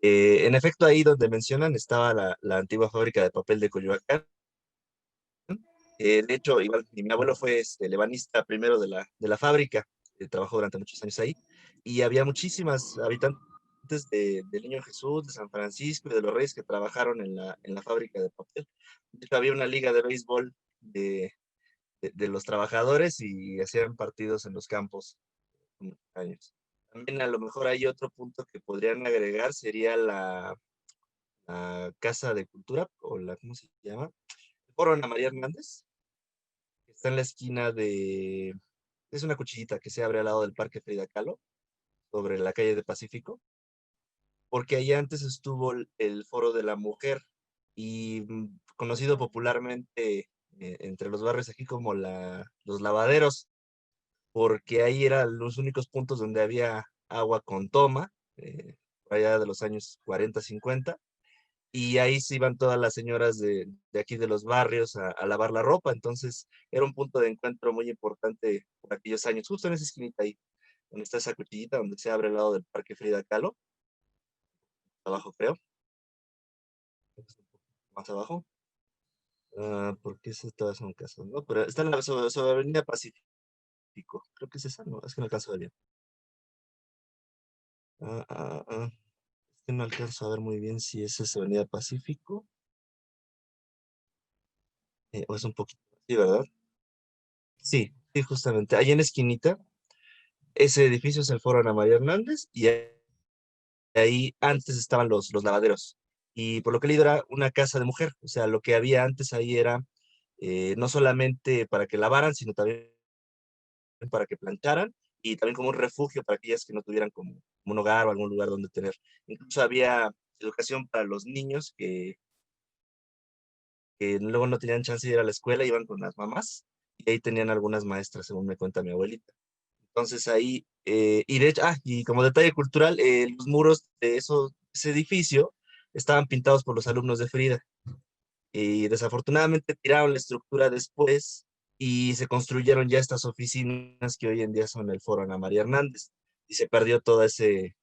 En efecto, ahí donde mencionan estaba la antigua fábrica de papel de Coyoacán. De hecho, igual, mi abuelo fue el ebanista primero de la fábrica, trabajó durante muchos años ahí, y había muchísimas habitantes del Niño Jesús, de San Francisco y de los Reyes que trabajaron en la fábrica de papel. De hecho, había una liga de béisbol de los trabajadores y hacían partidos en los campos por muchos años. También a lo mejor hay otro punto que podrían agregar, sería la Casa de Cultura, o ¿cómo se llama? El Foro Ana María Hernández, que está en la esquina es una cuchillita que se abre al lado del Parque Frida Kahlo, sobre la calle de Pacífico, porque ahí antes estuvo el Foro de la Mujer, y conocido popularmente entre los barrios aquí como los lavaderos, porque ahí eran los únicos puntos donde había agua con toma, por allá de los años 40, 50, y ahí se iban todas las señoras de aquí de los barrios a lavar la ropa. Entonces era un punto de encuentro muy importante por aquellos años, justo en esa esquinita ahí, donde está esa cuchillita, donde se abre al lado del Parque Frida Kahlo, abajo creo, más abajo, porque esas todas son casas, ¿no? Pero está en sobre Avenida Pacífico, creo que es esa, no, es que no alcanzo a ver bien. Es que no alcanzo a ver muy bien si es esa Avenida Pacífico, o es un poquito, sí, ¿verdad? Sí, sí, justamente, ahí en la esquinita, ese edificio es el Foro Ana María Hernández, y ahí antes estaban los lavaderos. Y por lo que he leído era una casa de mujer, o sea, lo que había antes ahí era no solamente para que lavaran, sino también para que plancharan, y también como un refugio para aquellas que no tuvieran como un hogar o algún lugar donde tener. Incluso había educación para los niños que luego no tenían chance de ir a la escuela, iban con las mamás, y ahí tenían algunas maestras, según me cuenta mi abuelita. Entonces ahí, y de hecho, y como detalle cultural, los muros de ese edificio estaban pintados por los alumnos de Frida. Y desafortunadamente tiraron la estructura después y se construyeron ya estas oficinas que hoy en día son el Foro Ana María Hernández. Y se perdió todo ese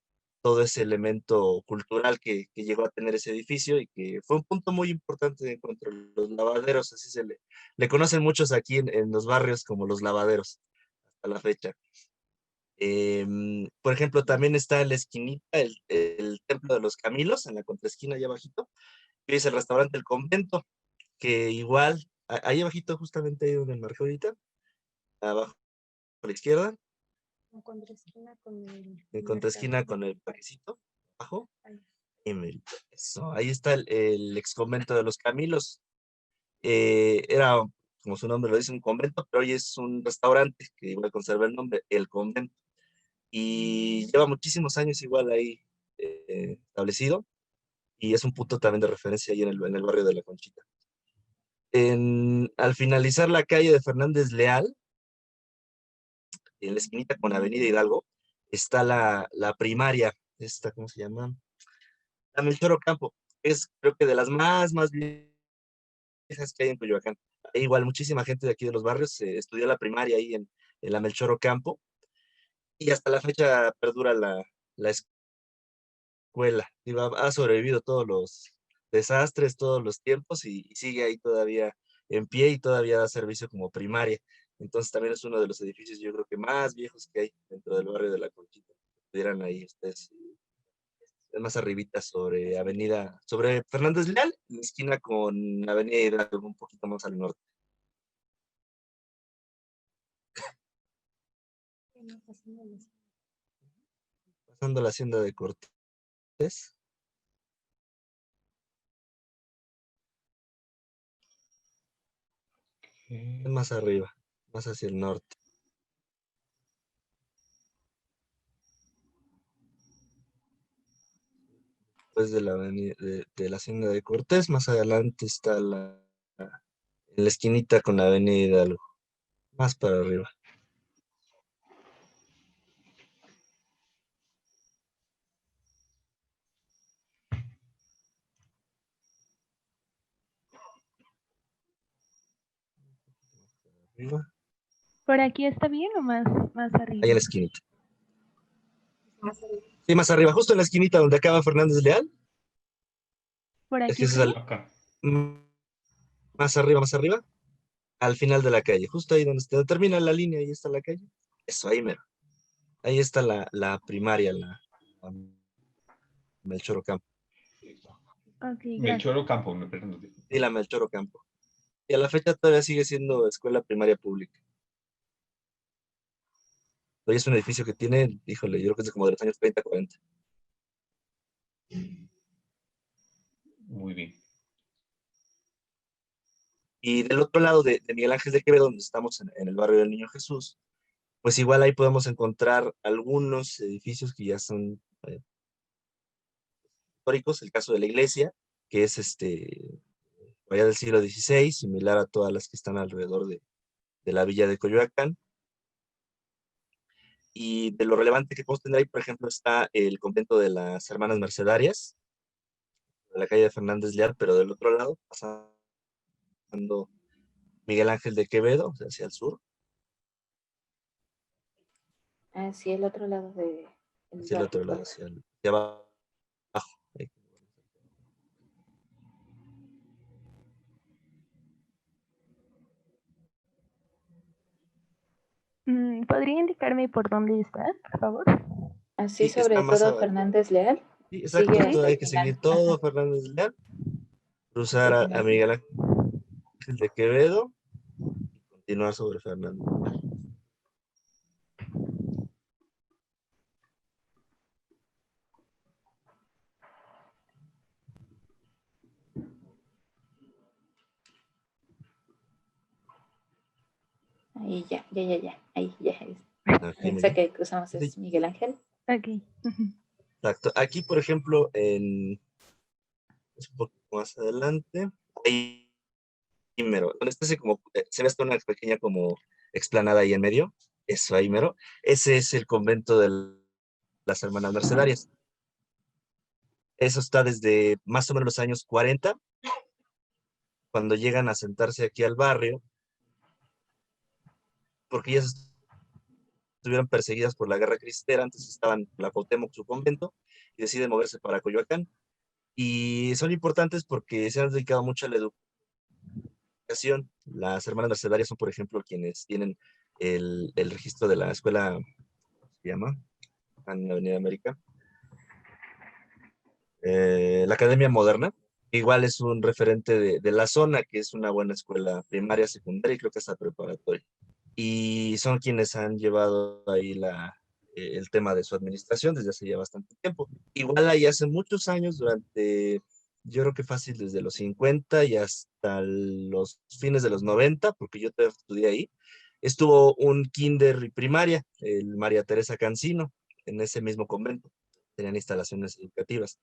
elemento cultural que llegó a tener ese edificio, y que fue un punto muy importante de encuentro. Los lavaderos, así le conocen muchos aquí en los barrios como los lavaderos, hasta la fecha. Por ejemplo, también está en la esquinita el Templo de los Camilos, en la contraesquina allá abajito, que es el restaurante El Convento, que igual, ahí abajito, justamente ahí donde marqué ahorita, abajo a la izquierda, en contraesquina con el parquecito, abajo, eso, ahí está el ex convento de los Camilos. Era, como su nombre lo dice, un convento, pero hoy es un restaurante que igual conserva el nombre, El Convento. Y lleva muchísimos años igual ahí establecido, y es un punto también de referencia ahí en el barrio de La Conchita. Al finalizar la calle de Fernández Leal, en la esquinita con Avenida Hidalgo, está la primaria, ¿cómo se llama? La Melchor Ocampo. Es, creo que de las más viejas que hay en Coyoacán. Hay igual muchísima gente de aquí de los barrios estudió la primaria ahí en la Melchor Ocampo, y hasta la fecha perdura la escuela. Digo, ha sobrevivido todos los desastres, todos los tiempos, y sigue ahí todavía en pie y todavía da servicio como primaria. Entonces también es uno de los edificios, yo creo que más viejos que hay dentro del barrio de La Conchita. Pudieran ahí ustedes, es más arribita sobre Fernández Leal, en la esquina con Avenida Hidalgo, un poquito más al norte. Pasando la hacienda de Cortés. Es más arriba, más hacia el norte. Después de la avenida de la hacienda de Cortés, más adelante está en la esquinita con la Avenida Hidalgo, más para arriba. Arriba. ¿Por aquí está bien o más arriba? Ahí en la esquinita. Sí, más arriba, justo en la esquinita donde acaba Fernández Leal. ¿Por Es aquí? que ese es Acá. más arriba, al final de la calle, justo ahí donde termina la línea, ahí está la calle. Eso, ahí mero. Ahí está la primaria, la Melchor Ocampo. Okay, Melchor Ocampo, me perdón. Sí, la Melchor Ocampo. Y a la fecha todavía sigue siendo escuela primaria pública. Hoy es un edificio que tiene, híjole, yo creo que es como de los años 30, 40. Muy bien. Y del otro lado de Miguel Ángel de Quevedo, donde estamos en el barrio del Niño Jesús, pues igual ahí podemos encontrar algunos edificios que ya son históricos. El caso de la iglesia, que es allá del siglo XVI, similar a todas las que están alrededor de la villa de Coyoacán. Y de lo relevante que podemos tener ahí, por ejemplo, está el convento de las Hermanas Mercedarias, de la calle de Fernández Leal, pero del otro lado, pasando Miguel Ángel de Quevedo, o sea, hacia el sur. Hacia el otro lado de... Hacia el otro lado, hacia abajo. Ahí. ¿Podría indicarme por dónde está, por favor? Así Sí, está sobre más todo abajo. Fernández Leal. Sí, exacto, Sigue hasta hay el que final. seguir todo Ajá. Fernández Leal, cruzar Hasta el a final. Miguel Ángel de Quevedo y continuar sobre Fernández Leal. Ahí ya. Ahí ya. Aquí, muy Esa bien. que cruzamos es Sí, Miguel Ángel. Ok. exacto. Aquí, por ejemplo, un poco más adelante, ahí mero, donde está se ve hasta una pequeña como explanada ahí en medio, eso ahí mero, ese es el convento de las Hermanas Mercedarias. Eso está desde más o menos los años 40, cuando llegan a sentarse aquí al barrio, porque ellas estuvieron perseguidas por la guerra cristera. Antes estaban en la Cuauhtémoc, su convento, y deciden moverse para Coyoacán. Y son importantes porque se han dedicado mucho a la educación. Las Hermanas Mercedarias son, por ejemplo, quienes tienen el registro de la escuela, ¿cómo se llama? En la Avenida América. La Academia Moderna. Igual es un referente de la zona, que es una buena escuela primaria, secundaria y creo que hasta preparatoria. Y son quienes han llevado ahí el tema de su administración desde hace ya bastante tiempo. Igual ahí hace muchos años, yo creo que fácil desde los 50 y hasta los fines de los 90, porque yo todavía estudié ahí, estuvo un kinder y primaria, el María Teresa Cancino, en ese mismo convento. Tenían instalaciones educativas.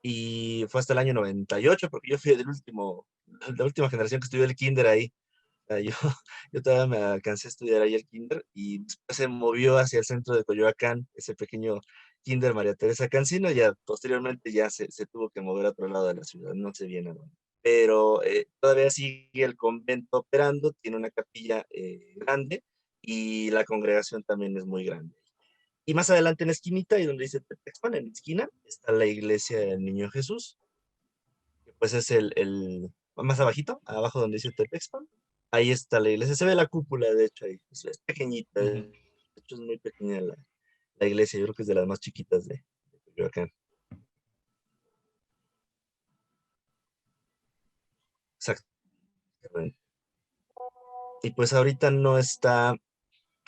Y fue hasta el año 98, porque yo fui la última generación que estudió el kinder ahí. Yo, yo todavía me alcancé a estudiar ahí el kinder y después se movió hacia el centro de Coyoacán, ese pequeño kinder María Teresa Cancino, y ya posteriormente ya se tuvo que mover a otro lado de la ciudad, no sé bien a dónde. pero todavía sigue el convento operando, tiene una capilla grande y la congregación también es muy grande. Y más adelante en la esquinita, y donde dice Tetexpan, en la esquina, está la iglesia del Niño Jesús, que pues es el más abajito, abajo donde dice Tetexpan. Ahí está la iglesia, se ve la cúpula, de hecho, ahí. Es pequeñita, de hecho es muy pequeña la iglesia, yo creo que es de las más chiquitas de Coyoacán. Exactamente. Y pues ahorita no está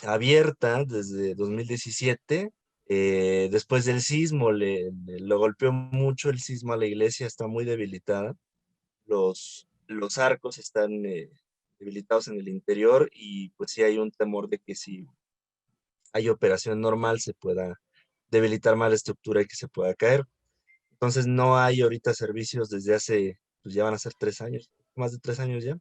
abierta desde 2017. Después del sismo, lo golpeó mucho el sismo a la iglesia, está muy debilitada. Los arcos están debilitados en el interior y pues sí hay un temor de que si hay operación normal se pueda debilitar más la estructura y que se pueda caer. Entonces no hay ahorita servicios desde hace, pues ya van a ser 3 años, más de 3 años ya.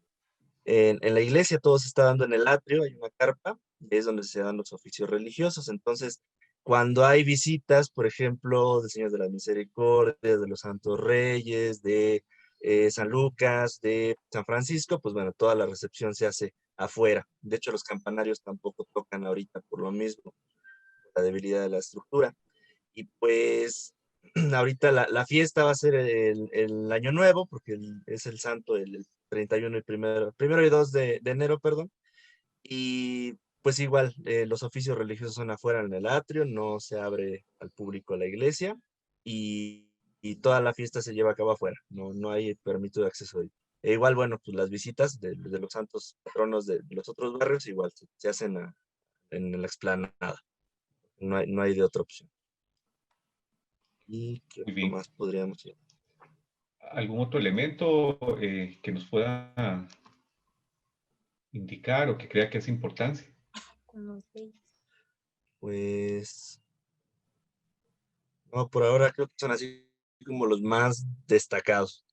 En la iglesia todo se está dando en el atrio, hay una carpa, y es donde se dan los oficios religiosos. Entonces, cuando hay visitas, por ejemplo, del Señor de la Misericordia, de los Santos Reyes, de San Lucas, de San Francisco, pues bueno, toda la recepción se hace afuera. De hecho, los campanarios tampoco tocan ahorita por lo mismo, la debilidad de la estructura. Y pues ahorita la fiesta va a ser el Año Nuevo, porque es el santo el 31 y primero y 2 de enero, perdón. Y pues igual, los oficios religiosos son afuera en el atrio, no se abre al público la iglesia y toda la fiesta se lleva a cabo afuera, no hay permiso de acceso ahí. E igual, bueno, pues las visitas de los santos patronos de los otros barrios igual se hacen en la explanada, no hay de otra opción. ¿Y qué Muy otro bien. más podríamos ir? ¿Algún otro elemento que nos pueda indicar o que crea que es importancia? Pues, no, por ahora creo que son así como los más destacados.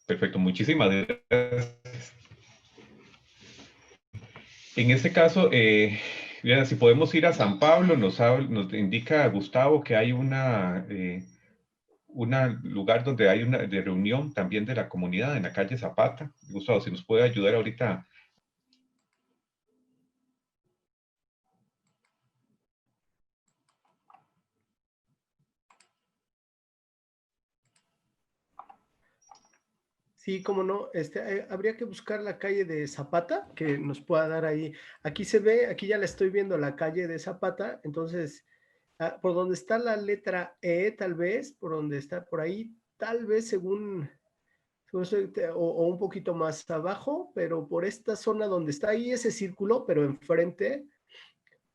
Perfecto, muchísimas gracias. En este caso, bien, si podemos ir a San Pablo, nos indica Gustavo que hay un lugar donde hay una de reunión también de la comunidad en la calle Zapata. Gustavo, si nos puede ayudar ahorita. Sí, cómo no. Habría que buscar la calle de Zapata, que nos pueda dar ahí. Aquí se ve, aquí ya la estoy viendo, la calle de Zapata. Entonces, por donde está la letra E, tal vez, por donde está por ahí, tal vez o un poquito más abajo, pero por esta zona donde está ahí ese círculo, pero enfrente.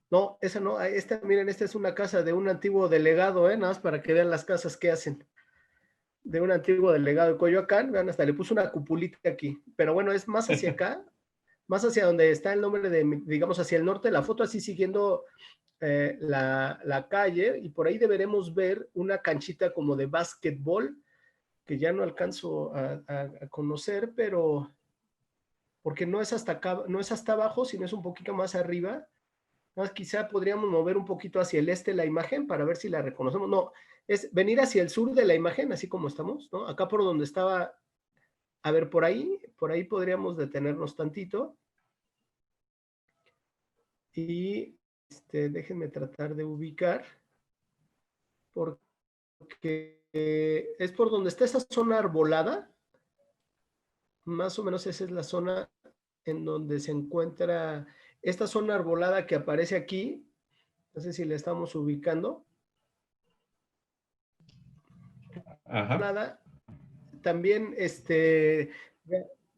No, esa no, miren, esta es una casa de un antiguo delegado, nada más para que vean las casas que hacen. De un antiguo delegado de Coyoacán, vean, hasta le puso una cupulita aquí, pero bueno, es más hacia acá, más hacia donde está el nombre de, digamos, hacia el norte de la foto, así siguiendo la calle, y por ahí deberemos ver una canchita como de básquetbol, que ya no alcanzo a conocer, pero porque no es hasta acá, no es hasta abajo, sino es un poquito más arriba. Más quizá podríamos mover un poquito hacia el este la imagen para ver si la reconocemos. No, es venir hacia el sur de la imagen, así como estamos, ¿no? Acá por donde estaba, a ver, por ahí podríamos detenernos tantito. Y déjenme tratar de ubicar, porque es por donde está esa zona arbolada. Más o menos esa es la zona en donde se encuentra esta zona arbolada que aparece aquí. No sé si la estamos ubicando. Ajá. También,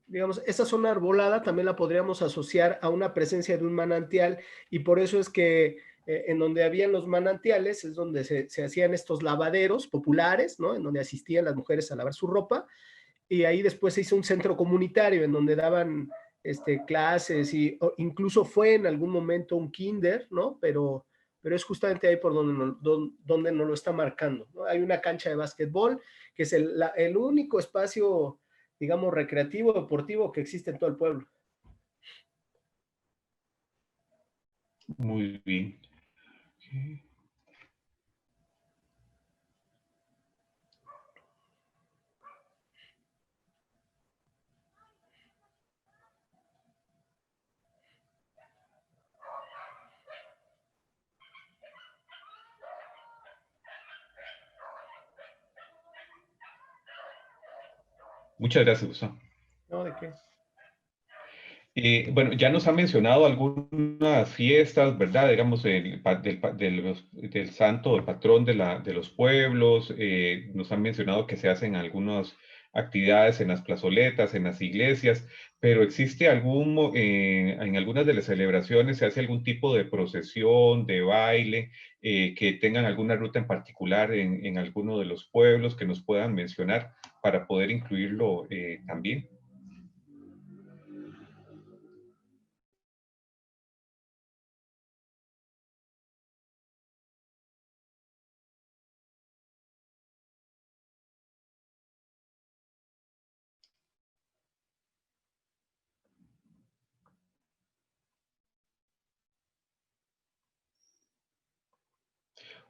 digamos, esa zona arbolada también la podríamos asociar a una presencia de un manantial, y por eso es que en donde habían los manantiales es donde se hacían estos lavaderos populares, ¿no? En donde asistían las mujeres a lavar su ropa, y ahí después se hizo un centro comunitario en donde daban clases, y incluso fue en algún momento un kinder, ¿no? Pero es justamente ahí por donde nos lo está marcando, ¿no? Hay una cancha de básquetbol, que es el único espacio, digamos, recreativo, deportivo que existe en todo el pueblo. Muy bien. Muchas gracias, Gustavo. No, ¿de qué? Bueno, ya nos han mencionado algunas fiestas, ¿verdad? Digamos, del santo, el patrón de los pueblos. Nos han mencionado que se hacen algunas actividades en las plazoletas, en las iglesias, pero ¿existe en algunas de las celebraciones, se hace algún tipo de procesión, de baile, que tengan alguna ruta en particular en alguno de los pueblos que nos puedan mencionar para poder incluirlo también?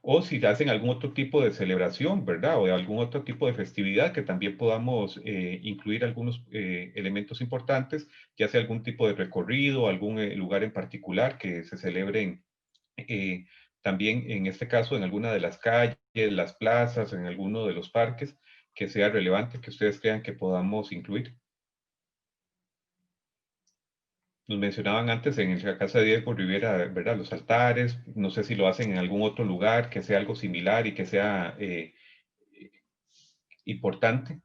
O si hacen algún otro tipo de celebración, ¿verdad? O de algún otro tipo de festividad que también podamos incluir algunos elementos importantes, ya sea algún tipo de recorrido, algún lugar en particular que se celebre eh, también, en este caso, en alguna de las calles, las plazas, en alguno de los parques, que sea relevante, que ustedes crean que podamos incluir. Nos mencionaban antes en la casa de Diego Rivera, ¿verdad? Los altares, no sé si lo hacen en algún otro lugar que sea algo similar y que sea importante.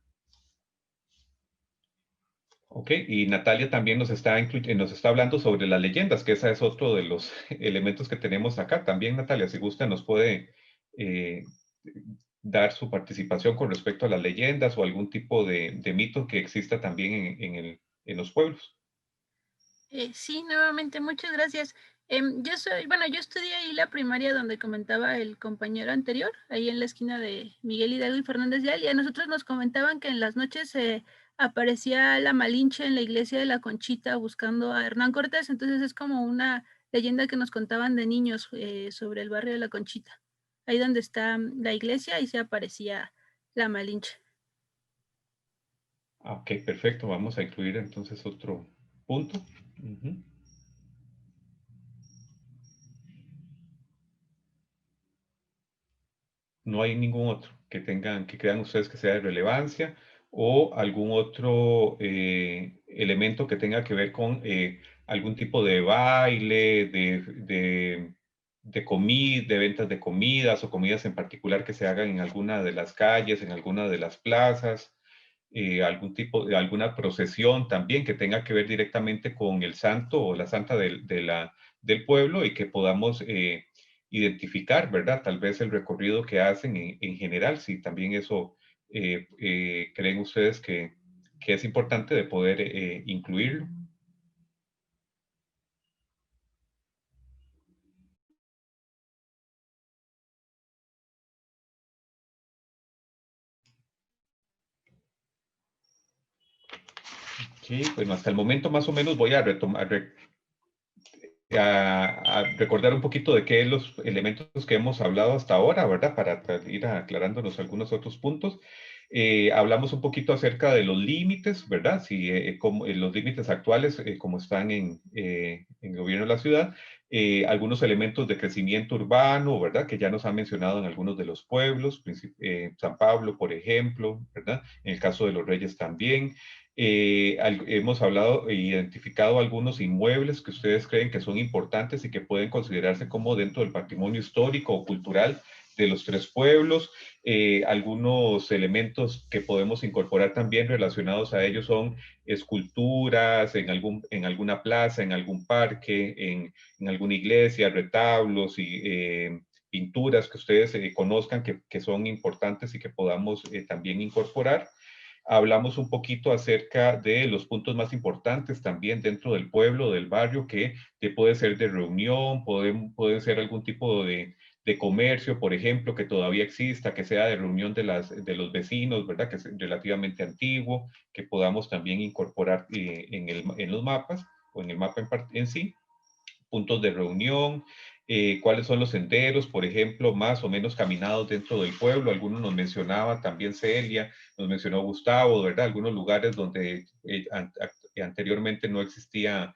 Ok, y Natalia también nos está hablando sobre las leyendas, que ese es otro de los elementos que tenemos acá. También, Natalia, si gusta, nos puede eh, dar su participación con respecto a las leyendas o algún tipo de mito que exista también en los pueblos. Sí, nuevamente, muchas gracias. Yo estudié ahí la primaria donde comentaba el compañero anterior, ahí en la esquina de Miguel Hidalgo y Fernández Vial, y a nosotros nos comentaban que en las noches aparecía la Malinche en la iglesia de la Conchita buscando a Hernán Cortés, entonces es como una leyenda que nos contaban de niños sobre el barrio de la Conchita. Ahí donde está la iglesia, ahí se aparecía la Malinche. Ok, perfecto. Vamos a incluir entonces otro punto. No hay ningún otro que crean ustedes que sea de relevancia o algún otro elemento que tenga que ver con algún tipo de baile, de ventas de comidas o comidas en particular que se hagan en alguna de las calles, en alguna de las plazas, alguna procesión también que tenga que ver directamente con el santo o la santa del pueblo y que podamos identificar, ¿verdad? Tal vez el recorrido que hacen en general, si también eso creen ustedes que es importante de poder incluirlo. Sí, bueno, hasta el momento más o menos voy a recordar un poquito de qué es los elementos que hemos hablado hasta ahora, ¿verdad? Para ir aclarándonos algunos otros puntos. Hablamos un poquito acerca de los límites, ¿verdad? Si, los límites actuales, como están en el gobierno de la ciudad, algunos elementos de crecimiento urbano, ¿verdad? Que ya nos han mencionado en algunos de los pueblos, San Pablo, por ejemplo, ¿verdad? En el caso de los Reyes también. Hemos hablado e identificado algunos inmuebles que ustedes creen que son importantes y que pueden considerarse como dentro del patrimonio histórico o cultural de los tres pueblos. Algunos elementos que podemos incorporar también relacionados a ellos son esculturas en alguna plaza, en algún parque, en alguna iglesia, retablos y pinturas que ustedes conozcan que son importantes y que podamos también incorporar. Hablamos un poquito acerca de los puntos más importantes también dentro del pueblo, del barrio, que puede ser de reunión, pueden ser algún tipo de comercio, por ejemplo, que todavía exista, que sea de reunión de los vecinos, ¿verdad? Que es relativamente antiguo, que podamos también incorporar en los mapas o en el mapa en sí. Puntos de reunión, cuáles son los senderos, por ejemplo, más o menos caminados dentro del pueblo. Algunos nos mencionaba también Celia, nos mencionó Gustavo, ¿verdad? Algunos lugares donde anteriormente no existía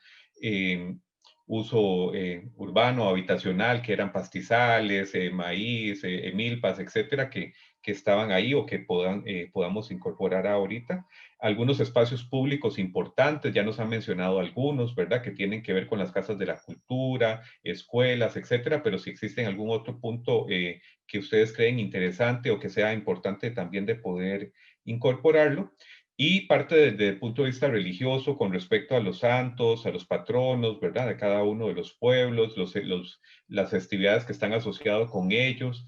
uso urbano, habitacional, que eran pastizales, maíz, milpas, etcétera, que que estaban ahí o que podamos incorporar ahorita. Algunos espacios públicos importantes, ya nos han mencionado algunos, ¿verdad? Que tienen que ver con las casas de la cultura, escuelas, etcétera, pero si existen algún otro punto que ustedes creen interesante o que sea importante también de poder incorporarlo. Y parte desde el punto de vista religioso con respecto a los santos, a los patronos, ¿verdad? De cada uno de los pueblos, las festividades que están asociadas con ellos,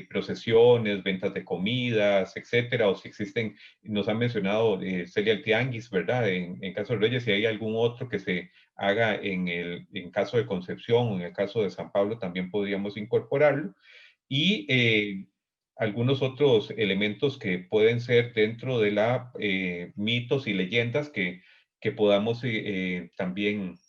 procesiones, ventas de comidas, etcétera, o si existen, nos han mencionado Celia el Tianguis, ¿verdad? En caso de Reyes, si hay algún otro que se haga en caso de Concepción o en el caso de San Pablo, también podríamos incorporarlo. Y algunos otros elementos que pueden ser dentro de la mitos y leyendas que podamos también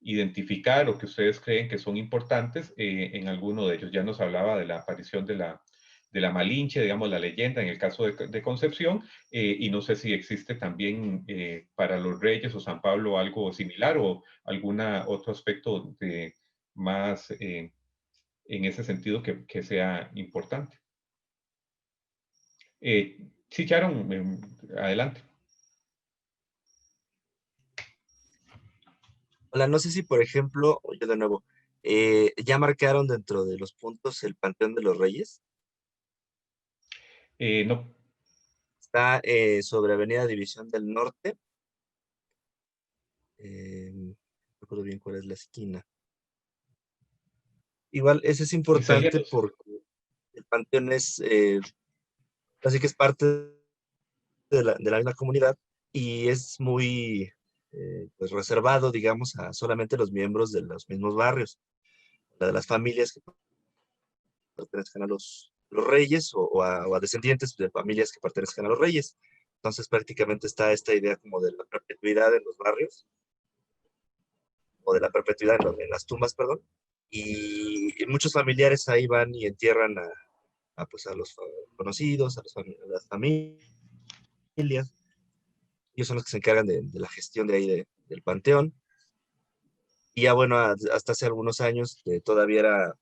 identificar o que ustedes creen que son importantes en alguno de ellos. Ya nos hablaba de la aparición de la Malinche, digamos, la leyenda en el caso de Concepción, y no sé si existe también para los Reyes o San Pablo algo similar o algún otro aspecto más en ese sentido que sea importante. Sí, Sharon, adelante. Hola, no sé si, por ejemplo, yo de nuevo, ya marcaron dentro de los puntos el Panteón de los Reyes. No. Está sobre Avenida División del Norte. No recuerdo bien cuál es la esquina. Igual, ese es importante porque el Panteón es, así que es parte de la misma comunidad y es muy pues reservado, digamos, a solamente los miembros de los mismos barrios, de las familias que pertenezcan a los reyes o a descendientes de familias que pertenezcan a los reyes. Entonces prácticamente está esta idea como de la perpetuidad en los barrios, o de la perpetuidad en las tumbas, perdón, y muchos familiares ahí van y entierran pues a los conocidos, a las familias. Ellos son los que se encargan de la gestión de ahí del panteón. Y ya bueno, hasta hace algunos años todavía era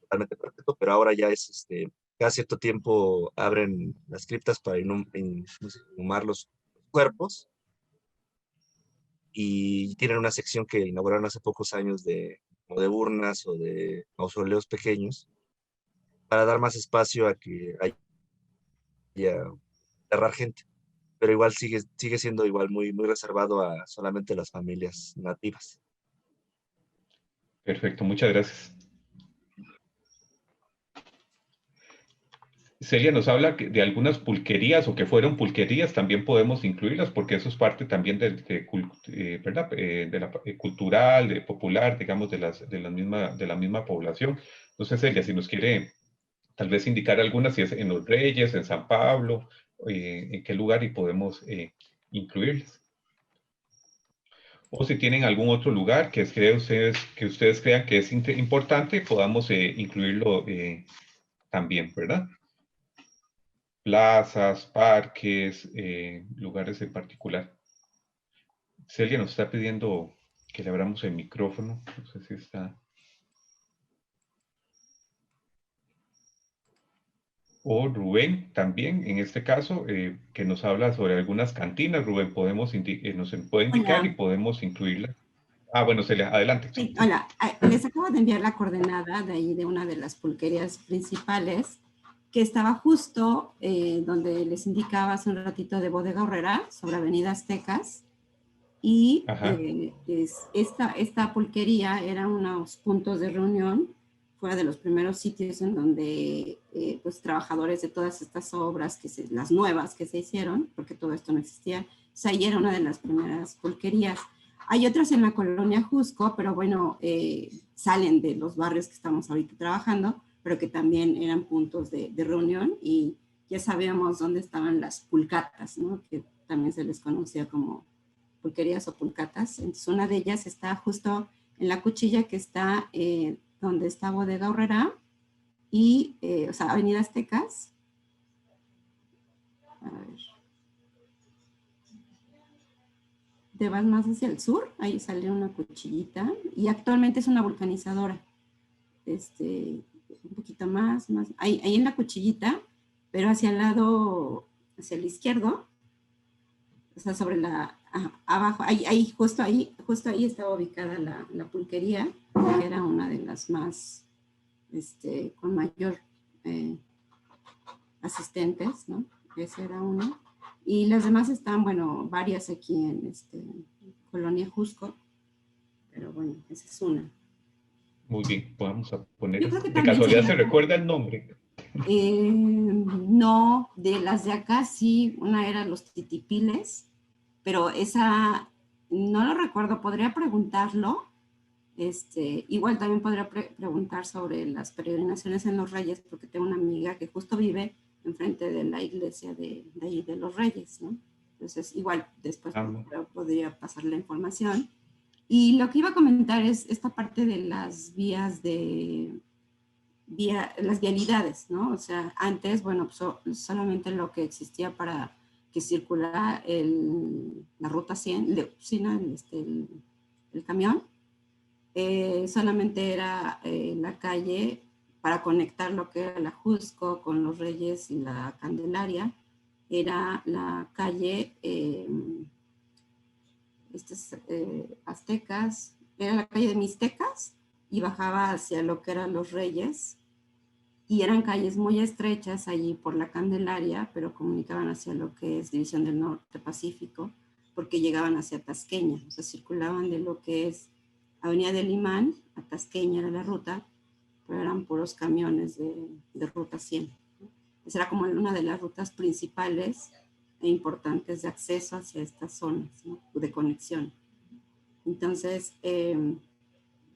totalmente perpetuo, pero ahora ya es, cada cierto tiempo abren las criptas para inhumar los cuerpos. Y tienen una sección que inauguraron hace pocos años de urnas o de mausoleos pequeños para dar más espacio a que haya enterrar gente. Pero igual sigue siendo igual muy, muy reservado a solamente las familias nativas. Perfecto, muchas gracias. Celia nos habla de algunas pulquerías o que fueron pulquerías, también podemos incluirlas porque eso es parte también ¿verdad? De la cultural, popular, digamos, de la misma población. Entonces, Celia, si nos quiere tal vez indicar algunas, si es en Los Reyes, en San Pablo, en qué lugar y podemos incluirlas. O si tienen algún otro lugar que ustedes crean que es importante, podamos incluirlo también, ¿verdad? Plazas, parques, lugares en particular. Celia nos está pidiendo que le abramos el micrófono. No sé si está. O Rubén también, en este caso, que nos habla sobre algunas cantinas. Rubén, nos puede indicar. Hola. Y podemos incluirla. Ah, bueno, Celia, adelante. Sí, hola, les acabo de enviar la coordenada de ahí de una de las pulquerías principales que estaba justo donde les indicaba hace un ratito de Bodega Aurrera sobre Avenida Aztecas. Y esta pulquería era unos puntos de reunión, fuera de los primeros sitios en donde pues trabajadores de todas estas obras, las nuevas que se hicieron, porque todo esto no existía, o sea, ahí era una de las primeras pulquerías. Hay otras en la colonia Jusco, pero bueno, salen de los barrios que estamos ahorita trabajando, pero que también eran puntos de reunión y ya sabíamos dónde estaban las pulcatas, ¿no? Que también se les conocía como pulquerías o pulcatas. Entonces una de ellas está justo en la cuchilla que está donde está Bodega Aurrera y, o sea, Avenida Aztecas. A ver. Te vas más hacia el sur, ahí sale una cuchillita y actualmente es una vulcanizadora. un poquito más, ahí en la cuchillita, pero hacia el lado, hacia el izquierdo, o sea, sobre abajo, justo ahí estaba ubicada la pulquería, que era una de las más, con mayor asistentes, ¿no? Esa era una. Y las demás están, bueno, varias aquí en Colonia Jusco, pero bueno, esa es una. Muy bien, vamos a poner. Yo creo que ¿De también casualidad se recuerda el nombre? No, de las de acá sí, una era los titipiles, pero esa no lo recuerdo, podría preguntarlo. Igual también podría preguntar sobre las peregrinaciones en los Reyes, porque tengo una amiga que justo vive enfrente de la iglesia de ahí de los Reyes, ¿no? Entonces, igual después podría pasar la información. Y lo que iba a comentar es esta parte de las vías las vialidades, ¿no? O sea, antes, bueno, solamente lo que existía para que circulara la ruta 100, el camión, solamente era la calle para conectar lo que era la Jusco con los Reyes y la Candelaria, era la calle Aztecas, era la calle de Mixtecas y bajaba hacia lo que eran los Reyes, y eran calles muy estrechas allí por la Candelaria, pero comunicaban hacia lo que es División del Norte Pacífico, porque llegaban hacia Tasqueña, o sea, circulaban de lo que es Avenida del Imán a Tasqueña era la ruta, pero eran puros camiones de ruta 100. Esa era como una de las rutas principales e importantes de acceso hacia estas zonas, ¿no? De conexión. Entonces,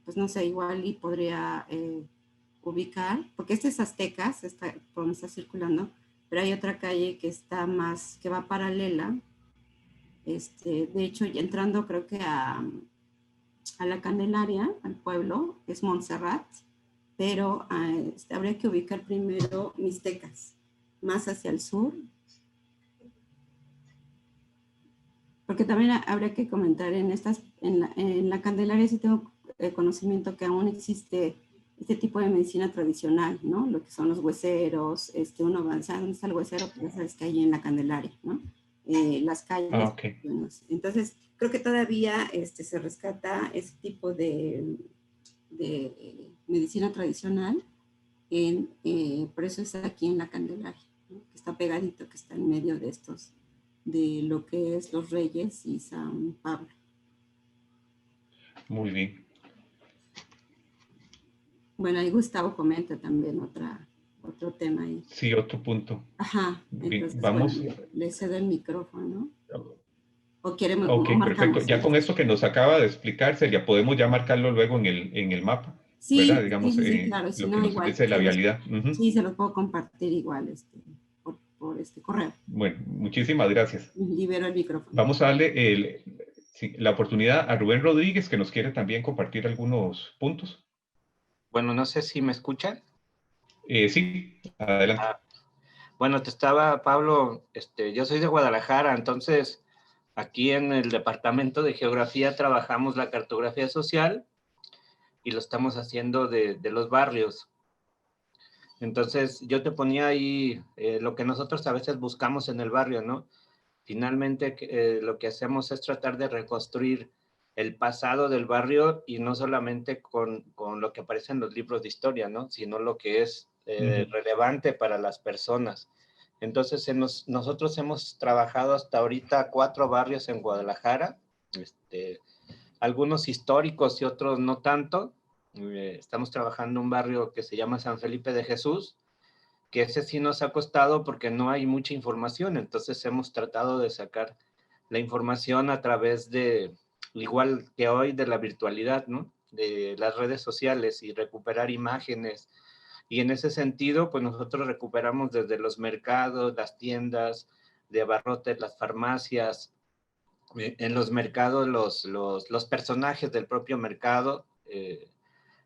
pues no sé, igual y podría ubicar, porque este es Aztecas, por donde está circulando, pero hay otra calle que está más, que va paralela, de hecho, entrando creo que a la Candelaria, al pueblo, es Montserrat, pero habría que ubicar primero Mixtecas, más hacia el sur, porque también habría que comentar en la Candelaria sí tengo conocimiento que aún existe este tipo de medicina tradicional, ¿no? Lo que son los hueseros, uno avanza, ¿dónde está el huesero? Pues ya sabes que hay en la Candelaria, ¿no? Las calles. Okay. Entonces, creo que todavía se rescata ese tipo de medicina tradicional, por eso está aquí en la Candelaria, ¿no? Que está pegadito, que está en medio de estos, de lo que es los Reyes y San Pablo. Muy bien. Bueno, ahí Gustavo comenta también otro tema ahí. Sí, otro punto. Ajá, entonces vamos. Bueno, le cedo el micrófono. ¿O queremos? Ok, perfecto. Ya con esto que nos acaba de explicar, ya podemos ya marcarlo luego en el mapa, sí, ¿verdad? Digamos, sí, claro. lo que nos dice la vialidad. Sí, se los puedo compartir igual por correo. Bueno, muchísimas gracias. Libero el micrófono. Vamos a darle la oportunidad a Rubén Rodríguez, que nos quiere también compartir algunos puntos. Bueno, no sé si me escuchan. Sí, adelante. Bueno, Pablo, yo soy de Guadalajara, entonces aquí en el Departamento de Geografía trabajamos la cartografía social y lo estamos haciendo de los barrios. Entonces yo te ponía ahí lo que nosotros a veces buscamos en el barrio, ¿no? Finalmente lo que hacemos es tratar de reconstruir el pasado del barrio y no solamente con lo que aparece en los libros de historia, ¿no? Sino lo que es relevante para las personas. Entonces, nosotros hemos trabajado hasta ahorita 4 barrios en Guadalajara, algunos históricos y otros no tanto. Estamos trabajando un barrio que se llama San Felipe de Jesús, que ese sí nos ha costado porque no hay mucha información, entonces hemos tratado de sacar la información a través de, igual que hoy, de la virtualidad, ¿no? De las redes sociales y recuperar imágenes. Y en ese sentido, pues nosotros recuperamos desde los mercados, las tiendas de abarrotes, las farmacias, en los mercados los personajes del propio mercado,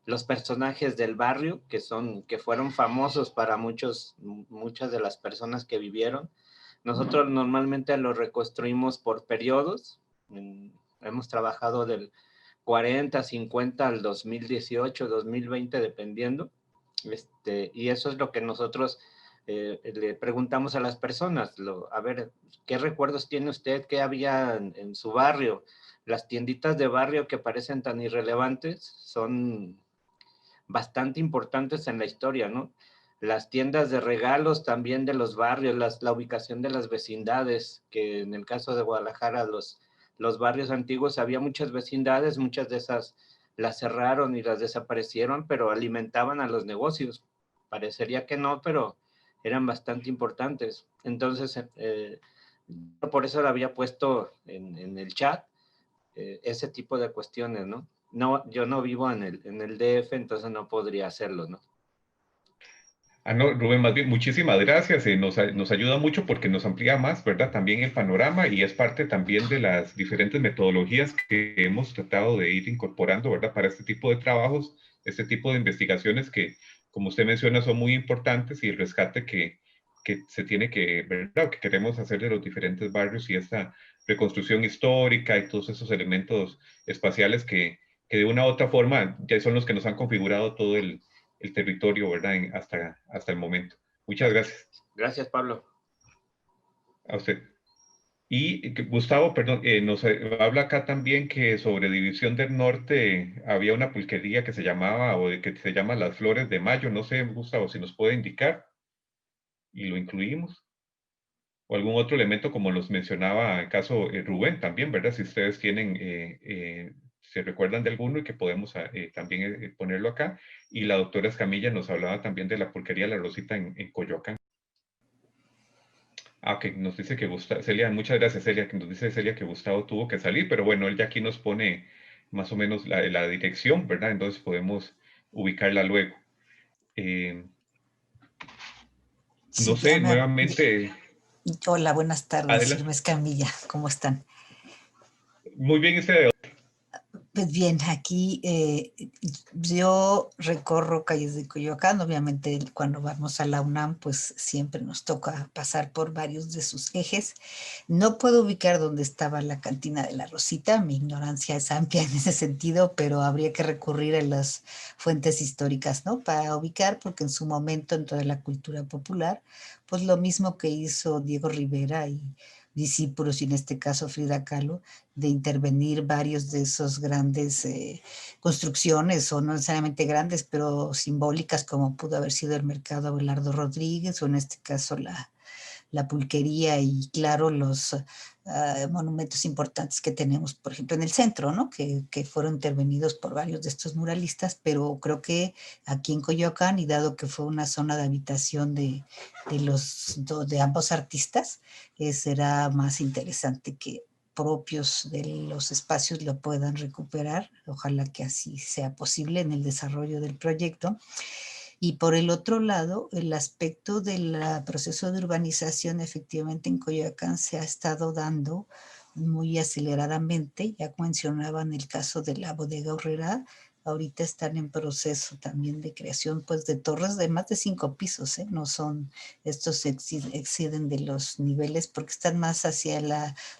los personajes del barrio que fueron famosos para muchas de las personas que vivieron. Nosotros normalmente lo reconstruimos por periodos. Hemos trabajado del 40, 50 al 2018, 2020, dependiendo. Y eso es lo que nosotros le preguntamos a las personas. A ver, ¿qué recuerdos tiene usted? ¿Qué había en su barrio? Las tienditas de barrio que parecen tan irrelevantes son bastante importantes en la historia, ¿no? Las tiendas de regalos también de los barrios, la ubicación de las vecindades, que en el caso de Guadalajara, los barrios antiguos, había muchas vecindades, muchas de esas las cerraron y las desaparecieron, pero alimentaban a los negocios. Parecería que no, pero eran bastante importantes. Entonces, por eso lo había puesto en el chat, ese tipo de cuestiones, ¿no? No, yo no vivo en el DF, entonces no podría hacerlo, ¿no? No, Rubén, más bien, muchísimas gracias. Nos ayuda mucho porque nos amplía más, ¿verdad? También el panorama y es parte también de las diferentes metodologías que hemos tratado de ir incorporando, ¿verdad? Para este tipo de trabajos, este tipo de investigaciones que, como usted menciona, son muy importantes y el rescate que se tiene que, ¿verdad? Que queremos hacer de los diferentes barrios y esta reconstrucción histórica y todos esos elementos espaciales que de una u otra forma ya son los que nos han configurado todo el territorio, ¿verdad? Hasta el momento. Muchas gracias. Gracias, Pablo. A usted. Y Gustavo, perdón, nos habla acá también que sobre División del Norte había una pulquería que se llamaba, o que se llama Las Flores de Mayo. No sé, Gustavo, si nos puede indicar y lo incluimos. O algún otro elemento como los mencionaba el caso Rubén también, ¿verdad? Si ustedes tienen, se recuerdan de alguno y que podemos también ponerlo acá. Y la doctora Escamilla nos hablaba también de la pulquería La Rosita en Coyoacán. Ok, nos dice que Gustavo, Celia, muchas gracias Celia, que nos dice Celia que Gustavo tuvo que salir, pero bueno, él ya aquí nos pone más o menos la dirección, ¿verdad? Entonces podemos ubicarla luego. No sé, nuevamente... Hola, buenas tardes, Adelante. Irma Escamilla, ¿cómo están? Muy bien, usted. Pues bien, aquí yo recorro calles de Coyoacán, obviamente cuando vamos a la UNAM, pues siempre nos toca pasar por varios de sus ejes. No puedo ubicar dónde estaba la cantina de La Rosita, mi ignorancia es amplia en ese sentido, pero habría que recurrir a las fuentes históricas, ¿no? Para ubicar, porque en su momento, en toda la cultura popular, pues lo mismo que hizo Diego Rivera y discípulos, y en este caso Frida Kahlo, de intervenir varios de esos grandes construcciones, o no necesariamente grandes, pero simbólicas, como pudo haber sido el mercado Abelardo Rodríguez, o en este caso la pulquería y claro, los monumentos importantes que tenemos, por ejemplo, en el centro, ¿no? Que fueron intervenidos por varios de estos muralistas, pero creo que aquí en Coyoacán, y dado que fue una zona de habitación de ambos artistas, será más interesante que propios de los espacios lo puedan recuperar. Ojalá que así sea posible en el desarrollo del proyecto. Y por el otro lado, el aspecto del proceso de urbanización efectivamente en Coyoacán se ha estado dando muy aceleradamente. Ya mencionaban el caso de la Bodega Aurrerá, ahorita están en proceso también de creación pues de torres de más de 5 pisos, ¿eh? No son, estos exceden de los niveles porque están más hacia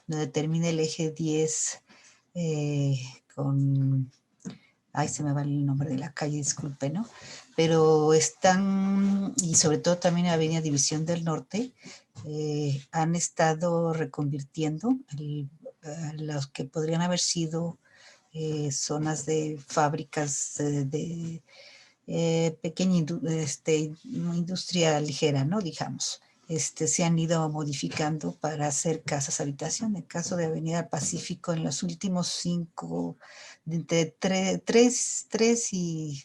donde termina el eje 10 con... Ay, se me va el nombre de la calle, disculpe, ¿no? Pero están, y sobre todo también en Avenida División del Norte, han estado reconvirtiendo los que podrían haber sido zonas de fábricas de pequeña industria ligera, ¿no? Digamos. Se han ido modificando para hacer casas habitación. En el caso de Avenida Pacífico, en los últimos 5, entre 3 y,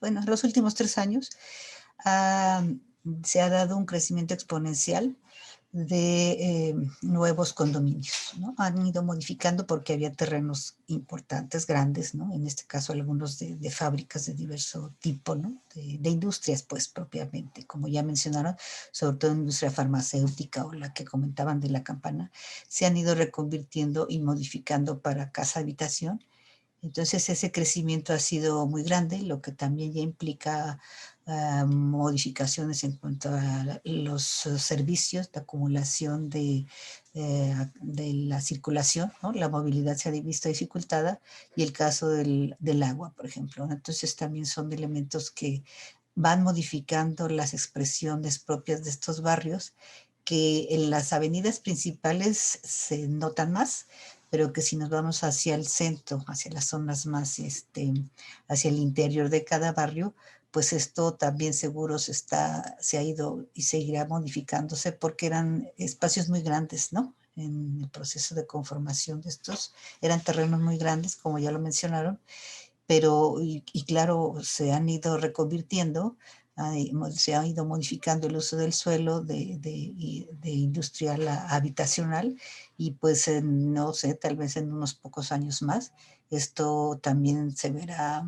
bueno, los últimos 3 años, se ha dado un crecimiento exponencial de nuevos condominios, ¿no? Han ido modificando porque había terrenos importantes, grandes, ¿no? En este caso algunos de fábricas de diverso tipo, ¿no? De industrias, pues, propiamente, como ya mencionaron, sobre todo industria farmacéutica o la que comentaban de la Campana, se han ido reconvirtiendo y modificando para casa-habitación. Entonces ese crecimiento ha sido muy grande, lo que también ya implica modificaciones en cuanto a los servicios, de acumulación de la circulación, ¿no? La movilidad se ha visto dificultada y el caso del agua, por ejemplo, ¿no? Entonces también son elementos que van modificando las expresiones propias de estos barrios, que en las avenidas principales se notan más, pero que si nos vamos hacia el centro, hacia las zonas más, hacia el interior de cada barrio, pues esto también seguro se ha ido y seguirá modificándose porque eran espacios muy grandes, ¿no? En el proceso de conformación de estos, eran terrenos muy grandes, como ya lo mencionaron, pero, y claro, se han ido reconvirtiendo, se ha ido modificando el uso del suelo de industrial a habitacional, y pues no sé, tal vez en unos pocos años más, esto también se verá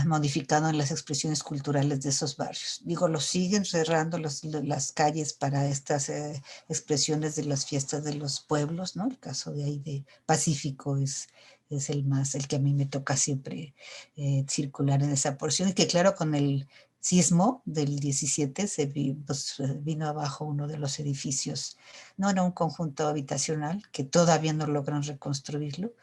modificado en las expresiones culturales de esos barrios. Digo, los siguen cerrando las calles para estas expresiones de las fiestas de los pueblos, ¿no? El caso de ahí de Pacífico es el que a mí me toca siempre circular en esa porción, y que claro, con el sismo del 17 pues, vino abajo uno de los edificios. No era un conjunto habitacional, que todavía no logran reconstruirlo.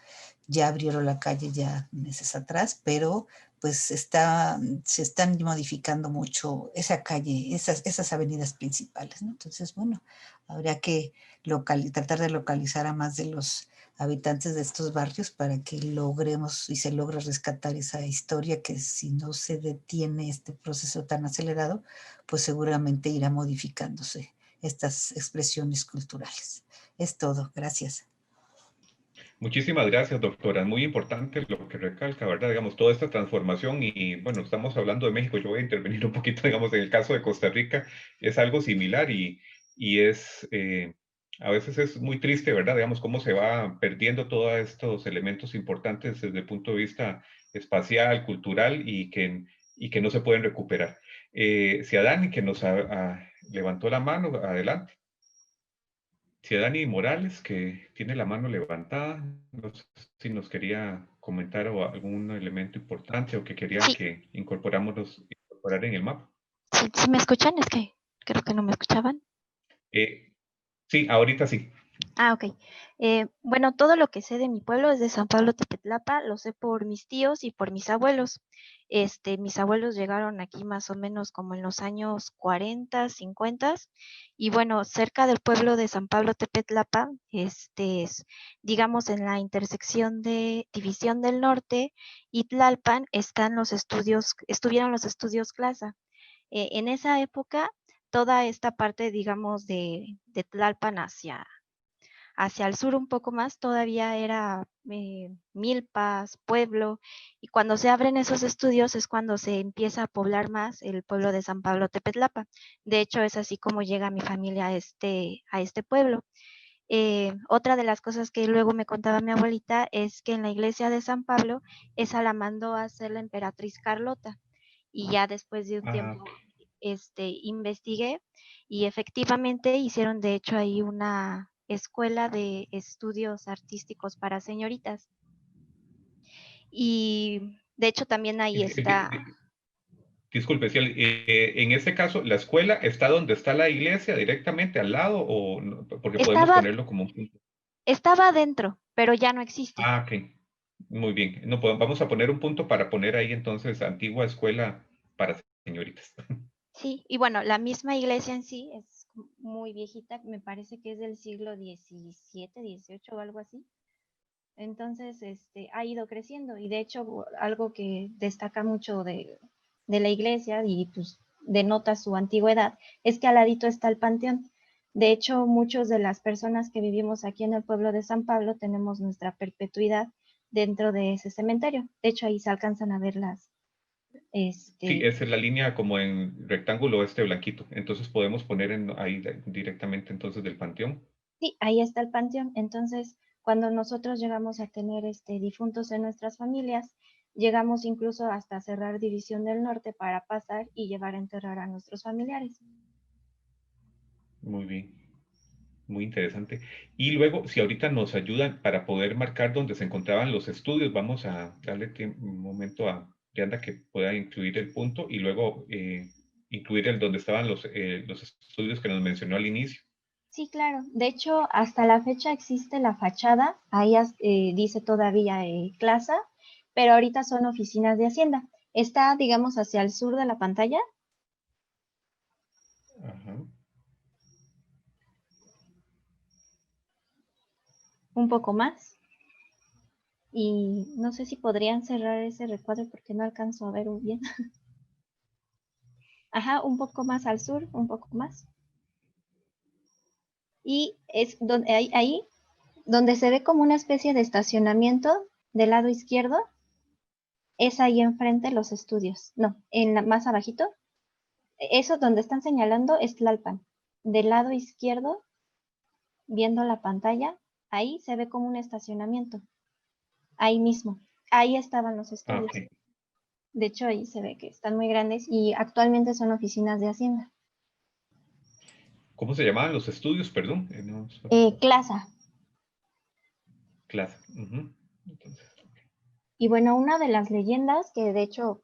Ya abrieron la calle ya meses atrás, pero pues se están modificando mucho esa calle, esas avenidas principales, ¿no? Entonces, bueno, habría que tratar de localizar a más de los habitantes de estos barrios para que logremos y se logre rescatar esa historia, que si no se detiene este proceso tan acelerado, pues seguramente irá modificándose estas expresiones culturales. Es todo, gracias. Muchísimas gracias, doctora. Muy importante lo que recalca, ¿verdad? Digamos, toda esta transformación y, bueno, estamos hablando de México, yo voy a intervenir un poquito, digamos, en el caso de Costa Rica, es algo similar y a veces es muy triste, ¿verdad? Digamos, cómo se va perdiendo todos estos elementos importantes desde el punto de vista espacial, cultural y que no se pueden recuperar. Si Adani, que nos levantó la mano, adelante. Si Dani Morales, que tiene la mano levantada, no sé si nos quería comentar o algún elemento importante o que quería Sí, que incorporar en el mapa. sí me escuchan, es que creo que no me escuchaban. Sí, ahorita sí. Ah, ok. Bueno, todo lo que sé de mi pueblo es de San Pablo Tepetlapa, lo sé por mis tíos y por mis abuelos. Mis abuelos llegaron aquí más o menos como en los años 40, 50, y bueno, cerca del pueblo de San Pablo Tepetlapa, digamos en la intersección de División del Norte y Tlalpan, estuvieron los estudios Clasa. En esa época, toda esta parte, digamos, de Tlalpan hacia el sur un poco más, todavía era milpas, pueblo, y cuando se abren esos estudios es cuando se empieza a poblar más el pueblo de San Pablo Tepetlapa. De hecho, es así como llega mi familia a este pueblo. Otra de las cosas que luego me contaba mi abuelita es que en la iglesia de San Pablo, esa la mandó a hacer la emperatriz Carlota, y ya después de un tiempo investigué y efectivamente hicieron de hecho ahí una escuela de estudios artísticos para señoritas. Y de hecho también ahí está. Disculpe, si en este caso, ¿la escuela está donde está la iglesia, directamente al lado? O no? Porque podemos ponerlo como un punto. Estaba adentro, pero ya no existe. Ah, ok. Muy bien. No, pues vamos a poner un punto para poner ahí entonces antigua escuela para señoritas. Sí, y bueno, la misma iglesia en sí es muy viejita, me parece que es del siglo XVII, XVIII o algo así. Entonces, ha ido creciendo, y de hecho algo que destaca mucho de la iglesia y pues denota su antigüedad es que al ladito está el panteón. De hecho, muchas de las personas que vivimos aquí en el pueblo de San Pablo tenemos nuestra perpetuidad dentro de ese cementerio. De hecho, ahí se alcanzan a ver las. Sí, esa es la línea como en rectángulo blanquito. Entonces podemos poner ahí directamente entonces del panteón. Sí, ahí está el panteón. Entonces, cuando nosotros llegamos a tener difuntos en nuestras familias, llegamos incluso hasta cerrar División del Norte para pasar y llevar a enterrar a nuestros familiares. Muy bien, muy interesante. Y luego, si ahorita nos ayudan para poder marcar dónde se encontraban los estudios, vamos a darle un momento a Yanda que pueda incluir el punto y luego incluir donde estaban los estudios que nos mencionó al inicio. Sí, claro. De hecho, hasta la fecha existe la fachada, ahí dice todavía Clasa, pero ahorita son oficinas de Hacienda. Está, digamos, hacia el sur de la pantalla. Ajá. Un poco más. Y no sé si podrían cerrar ese recuadro porque no alcanzo a ver bien. Ajá, un poco más al sur, un poco más. Y es donde, ahí donde se ve como una especie de estacionamiento del lado izquierdo, es ahí enfrente los estudios. No, más abajito. Eso donde están señalando es Tlalpan. Del lado izquierdo, viendo la pantalla, ahí se ve como un estacionamiento. Ahí mismo. Ahí estaban los estudios. Okay. De hecho, ahí se ve que están muy grandes y actualmente son oficinas de Hacienda. ¿Cómo se llamaban los estudios? Perdón. Clasa. Clase. Entonces, Y bueno, una de las leyendas que de hecho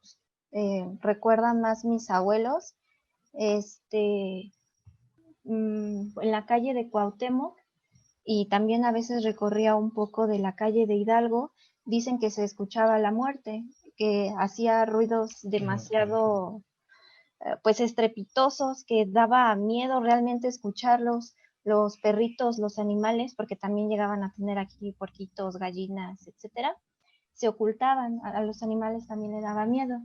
recuerdan más mis abuelos, en la calle de Cuauhtémoc, y también a veces recorría un poco de la calle de Hidalgo, dicen que se escuchaba la muerte, que hacía ruidos demasiado pues estrepitosos, que daba miedo realmente escucharlos, los perritos, los animales, porque también llegaban a tener aquí puerquitos, gallinas, etcétera, se ocultaban, a los animales también le daba miedo.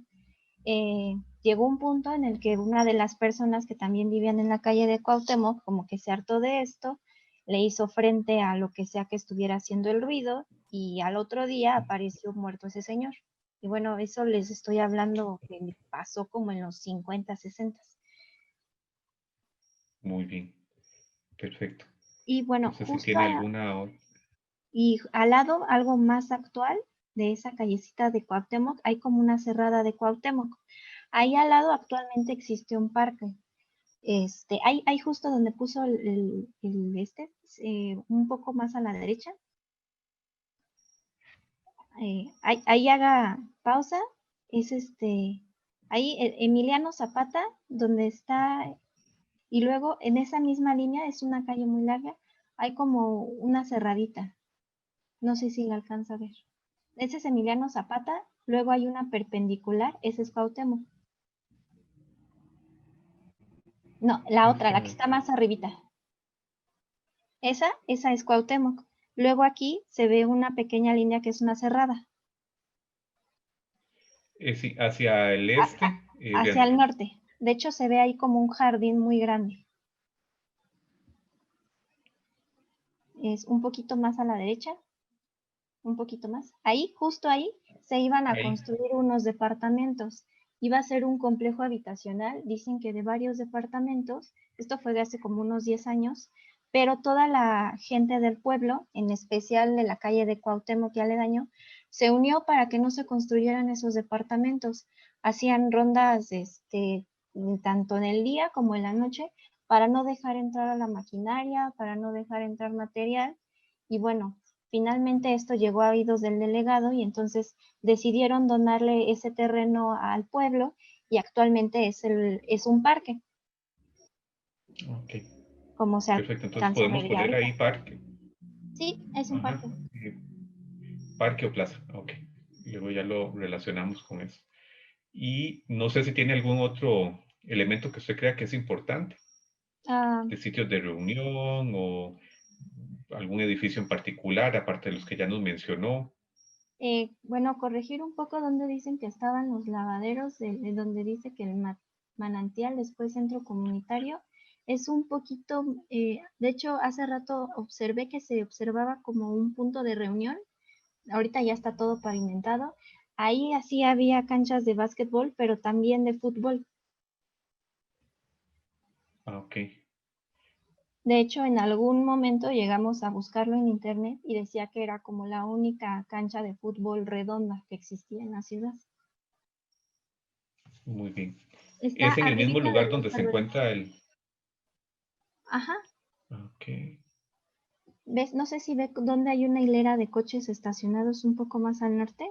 Llegó un punto en el que una de las personas que también vivían en la calle de Cuauhtémoc, como que se hartó de esto, le hizo frente a lo que sea que estuviera haciendo el ruido y al otro día apareció muerto ese señor. Y bueno, eso les estoy hablando que pasó como en los 50, 60. muy bien. Perfecto. Y bueno, No sé si justo tiene alguna... y al lado, algo más actual de esa callecita de Cuauhtémoc, hay como una cerrada de Cuauhtémoc. Ahí al lado actualmente existe un parque. Hay justo donde puso un poco más a la derecha. Ahí haga pausa. Es ahí Emiliano Zapata, donde está, y luego en esa misma línea es una calle muy larga, hay como una cerradita. No sé si la alcanza a ver. Ese es Emiliano Zapata, luego hay una perpendicular, ese es Cuauhtémoc. No, la otra, la que está más arribita. Esa es Cuauhtémoc. Luego aquí se ve una pequeña línea que es una cerrada. Sí, hacia el este. Hacia el norte. De hecho, se ve ahí como un jardín muy grande. Es un poquito más a la derecha. Un poquito más. Ahí, justo ahí, se iban a construir unos departamentos. Iba a ser un complejo habitacional, dicen que de varios departamentos. Esto fue de hace como unos 10 años. Pero toda la gente del pueblo, en especial de la calle de Cuauhtémoc y aledaño, se unió para que no se construyeran esos departamentos. Hacían rondas tanto en el día como en la noche para no dejar entrar a la maquinaria, para no dejar entrar material. Y bueno, finalmente esto llegó a oídos del delegado y entonces decidieron donarle ese terreno al pueblo y actualmente es un parque. Ok. Como se Perfecto, entonces alcanza a podemos ver ya poner ahorita. ahí parque. Sí, es un Ajá. parque. Parque o plaza, ok. Luego ya lo relacionamos con eso. Y no sé si tiene algún otro elemento que usted crea que es importante, de sitios de reunión o algún edificio en particular, aparte de los que ya nos mencionó. Bueno, corregir un poco donde dicen que estaban los lavaderos, de donde dice que el manantial, después centro comunitario, es un poquito, de hecho, hace rato observé que se observaba como un punto de reunión. Ahorita ya está todo pavimentado. Ahí así había canchas de básquetbol, pero también de fútbol. Ok. De hecho, en algún momento llegamos a buscarlo en internet y decía que era como la única cancha de fútbol redonda que existía en la ciudad. Muy bien. Está ¿Es en el mismo arribita lugar de donde los se encuentra el...? Ajá. Ok. ¿Ves? No sé si ve dónde hay una hilera de coches estacionados un poco más al norte.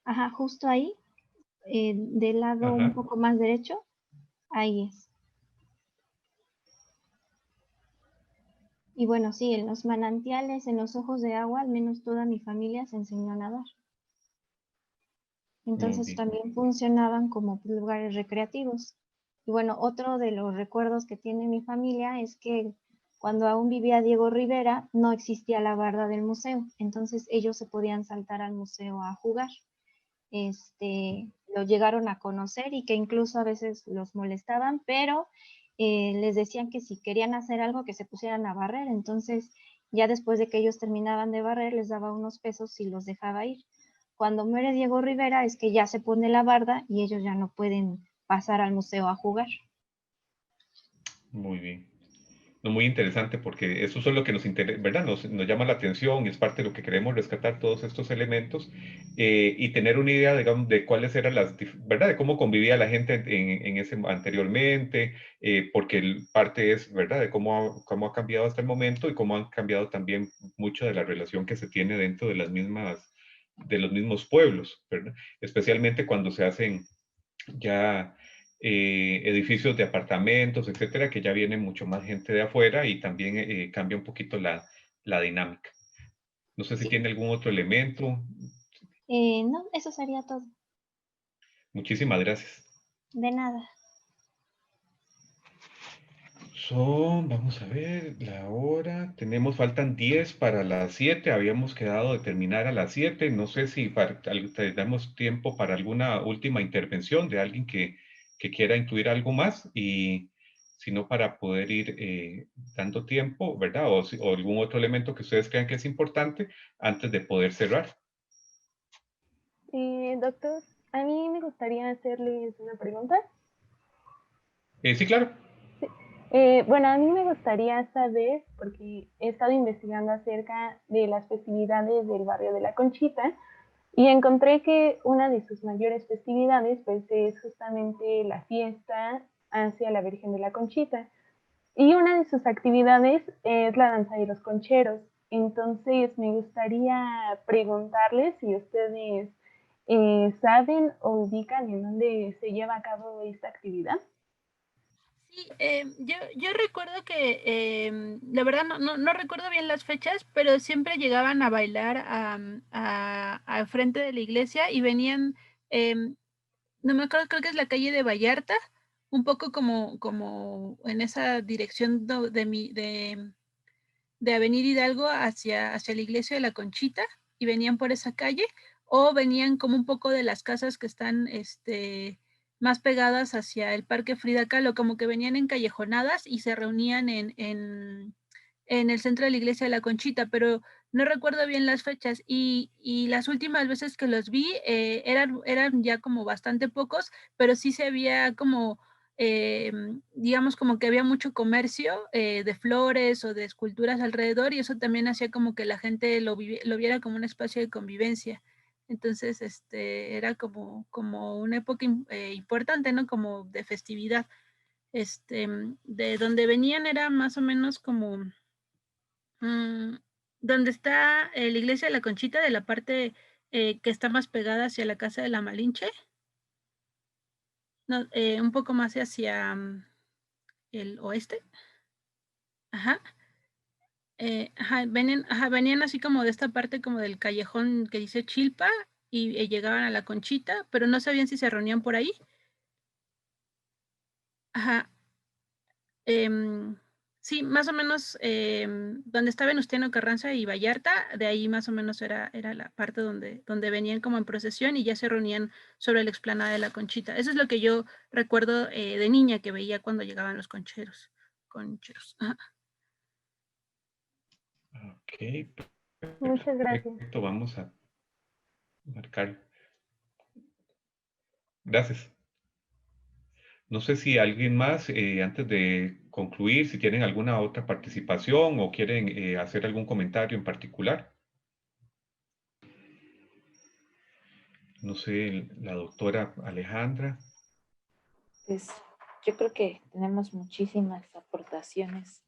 Ajá, justo ahí, del lado un Ajá. poco más derecho, ahí es. Y bueno, sí, en los manantiales, en los ojos de agua, al menos toda mi familia se enseñó a nadar. Entonces también funcionaban como lugares recreativos. Y bueno, otro de los recuerdos que tiene mi familia es que cuando aún vivía Diego Rivera, no existía la barda del museo, entonces ellos se podían saltar al museo a jugar. Lo llegaron a conocer y que incluso a veces los molestaban, pero les decían que si querían hacer algo, que se pusieran a barrer. Entonces, ya después de que ellos terminaban de barrer, les daba unos pesos y los dejaba ir. Cuando muere Diego Rivera es que ya se pone la barda y ellos ya no pueden pasar al museo a jugar. Muy bien. No, muy interesante porque eso es lo que nos interesa, ¿verdad? Nos llama la atención y es parte de lo que queremos rescatar todos estos elementos y tener una idea, digamos, de cuáles eran ¿verdad? De cómo convivía la gente en ese anteriormente, porque parte es, ¿verdad? De cómo ha cambiado hasta el momento y cómo han cambiado también mucho de la relación que se tiene dentro de de los mismos pueblos, ¿verdad? Especialmente cuando se hacen ya edificios de apartamentos, etcétera, que ya viene mucho más gente de afuera y también cambia un poquito la dinámica. No sé si tiene algún otro elemento. No, eso sería todo. Muchísimas gracias. De nada. Vamos a ver, la hora. Faltan 10 para las 7. Habíamos quedado de terminar a las 7. No sé si tenemos tiempo para alguna última intervención de alguien que quiera incluir algo más y si no para poder ir dando tiempo, ¿verdad? O algún otro elemento que ustedes crean que es importante antes de poder cerrar. Doctor, a mí me gustaría hacerles una pregunta. Sí, claro. Bueno, a mí me gustaría saber, porque he estado investigando acerca de las festividades del barrio de La Conchita y encontré que una de sus mayores festividades pues es justamente la fiesta hacia la Virgen de la Conchita. Y una de sus actividades es la danza de los concheros. Entonces me gustaría preguntarles si ustedes saben o ubican en dónde se lleva a cabo esta actividad. Sí, yo recuerdo que, la verdad no recuerdo bien las fechas, pero siempre llegaban a bailar al frente de la iglesia y venían, no me acuerdo, creo que es la calle de Vallarta, un poco como en esa dirección de Avenida Hidalgo hacia la iglesia de la Conchita, y venían por esa calle, o venían como un poco de las casas que están más pegadas hacia el Parque Frida Kahlo, como que venían encallejonadas y se reunían en el centro de la iglesia de la Conchita, pero no recuerdo bien las fechas y las últimas veces que los vi eran ya como bastante pocos, pero sí se había como, digamos, como que había mucho comercio de flores o de esculturas alrededor, y eso también hacía como que la gente lo viera como un espacio de convivencia. Entonces, era como una época importante, ¿no? Como de festividad. De donde venían era más o menos como donde está la iglesia de la Conchita, de la parte que está más pegada hacia la casa de la Malinche, no, un poco más hacia el oeste. Ajá. Venían así como de esta parte como del callejón que dice Chilpa y llegaban a la Conchita, pero no sabían si se reunían por ahí. Ajá. Sí, más o menos donde estaba Venustiano Carranza y Vallarta, de ahí más o menos era la parte donde venían como en procesión y ya se reunían sobre la explanada de la Conchita. Eso es lo que yo recuerdo de niña que veía cuando llegaban los concheros. Ajá. Ok. Muchas gracias. Perfecto, vamos a marcar. Gracias. No sé si alguien más, antes de concluir, si tienen alguna otra participación o quieren hacer algún comentario en particular. No sé, la doctora Alejandra. Pues yo creo que tenemos muchísimas aportaciones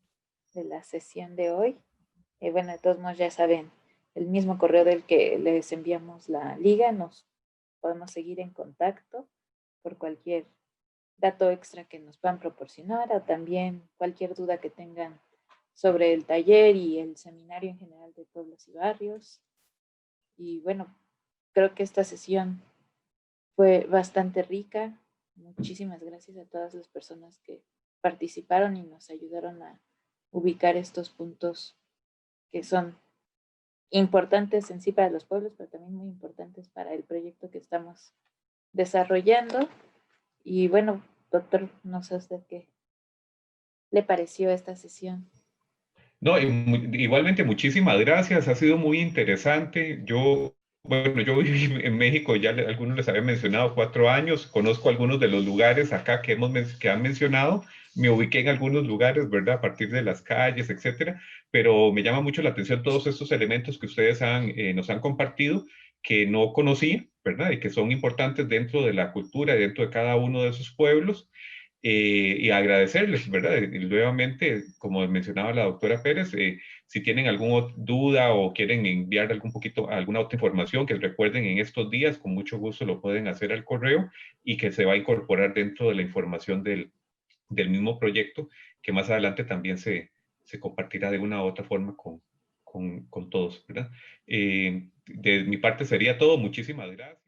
de la sesión de hoy. Bueno, de todos modos ya saben, el mismo correo del que les enviamos la liga, nos podemos seguir en contacto por cualquier dato extra que nos puedan proporcionar o también cualquier duda que tengan sobre el taller y el seminario en general de pueblos y barrios. Y bueno, creo que esta sesión fue bastante rica. Muchísimas gracias a todas las personas que participaron y nos ayudaron a ubicar estos puntos que son importantes en sí para los pueblos, pero también muy importantes para el proyecto que estamos desarrollando. Y bueno, doctor, no sé a usted qué le pareció esta sesión. No, igualmente muchísimas gracias, ha sido muy interesante. Bueno, yo viví en México, ya algunos les había mencionado 4 años, conozco algunos de los lugares acá que han mencionado, me ubiqué en algunos lugares, ¿verdad? A partir de las calles, etcétera, pero me llama mucho la atención todos estos elementos que ustedes nos han compartido, que no conocía, ¿verdad? Y que son importantes dentro de la cultura, dentro de cada uno de esos pueblos. Y agradecerles, ¿verdad? Y nuevamente, como mencionaba la doctora Pérez, si tienen alguna duda o quieren enviar alguna otra información que recuerden en estos días, con mucho gusto lo pueden hacer al correo y que se va a incorporar dentro de la información del mismo proyecto, que más adelante también se compartirá de una u otra forma con todos, ¿verdad? De mi parte sería todo. Muchísimas gracias.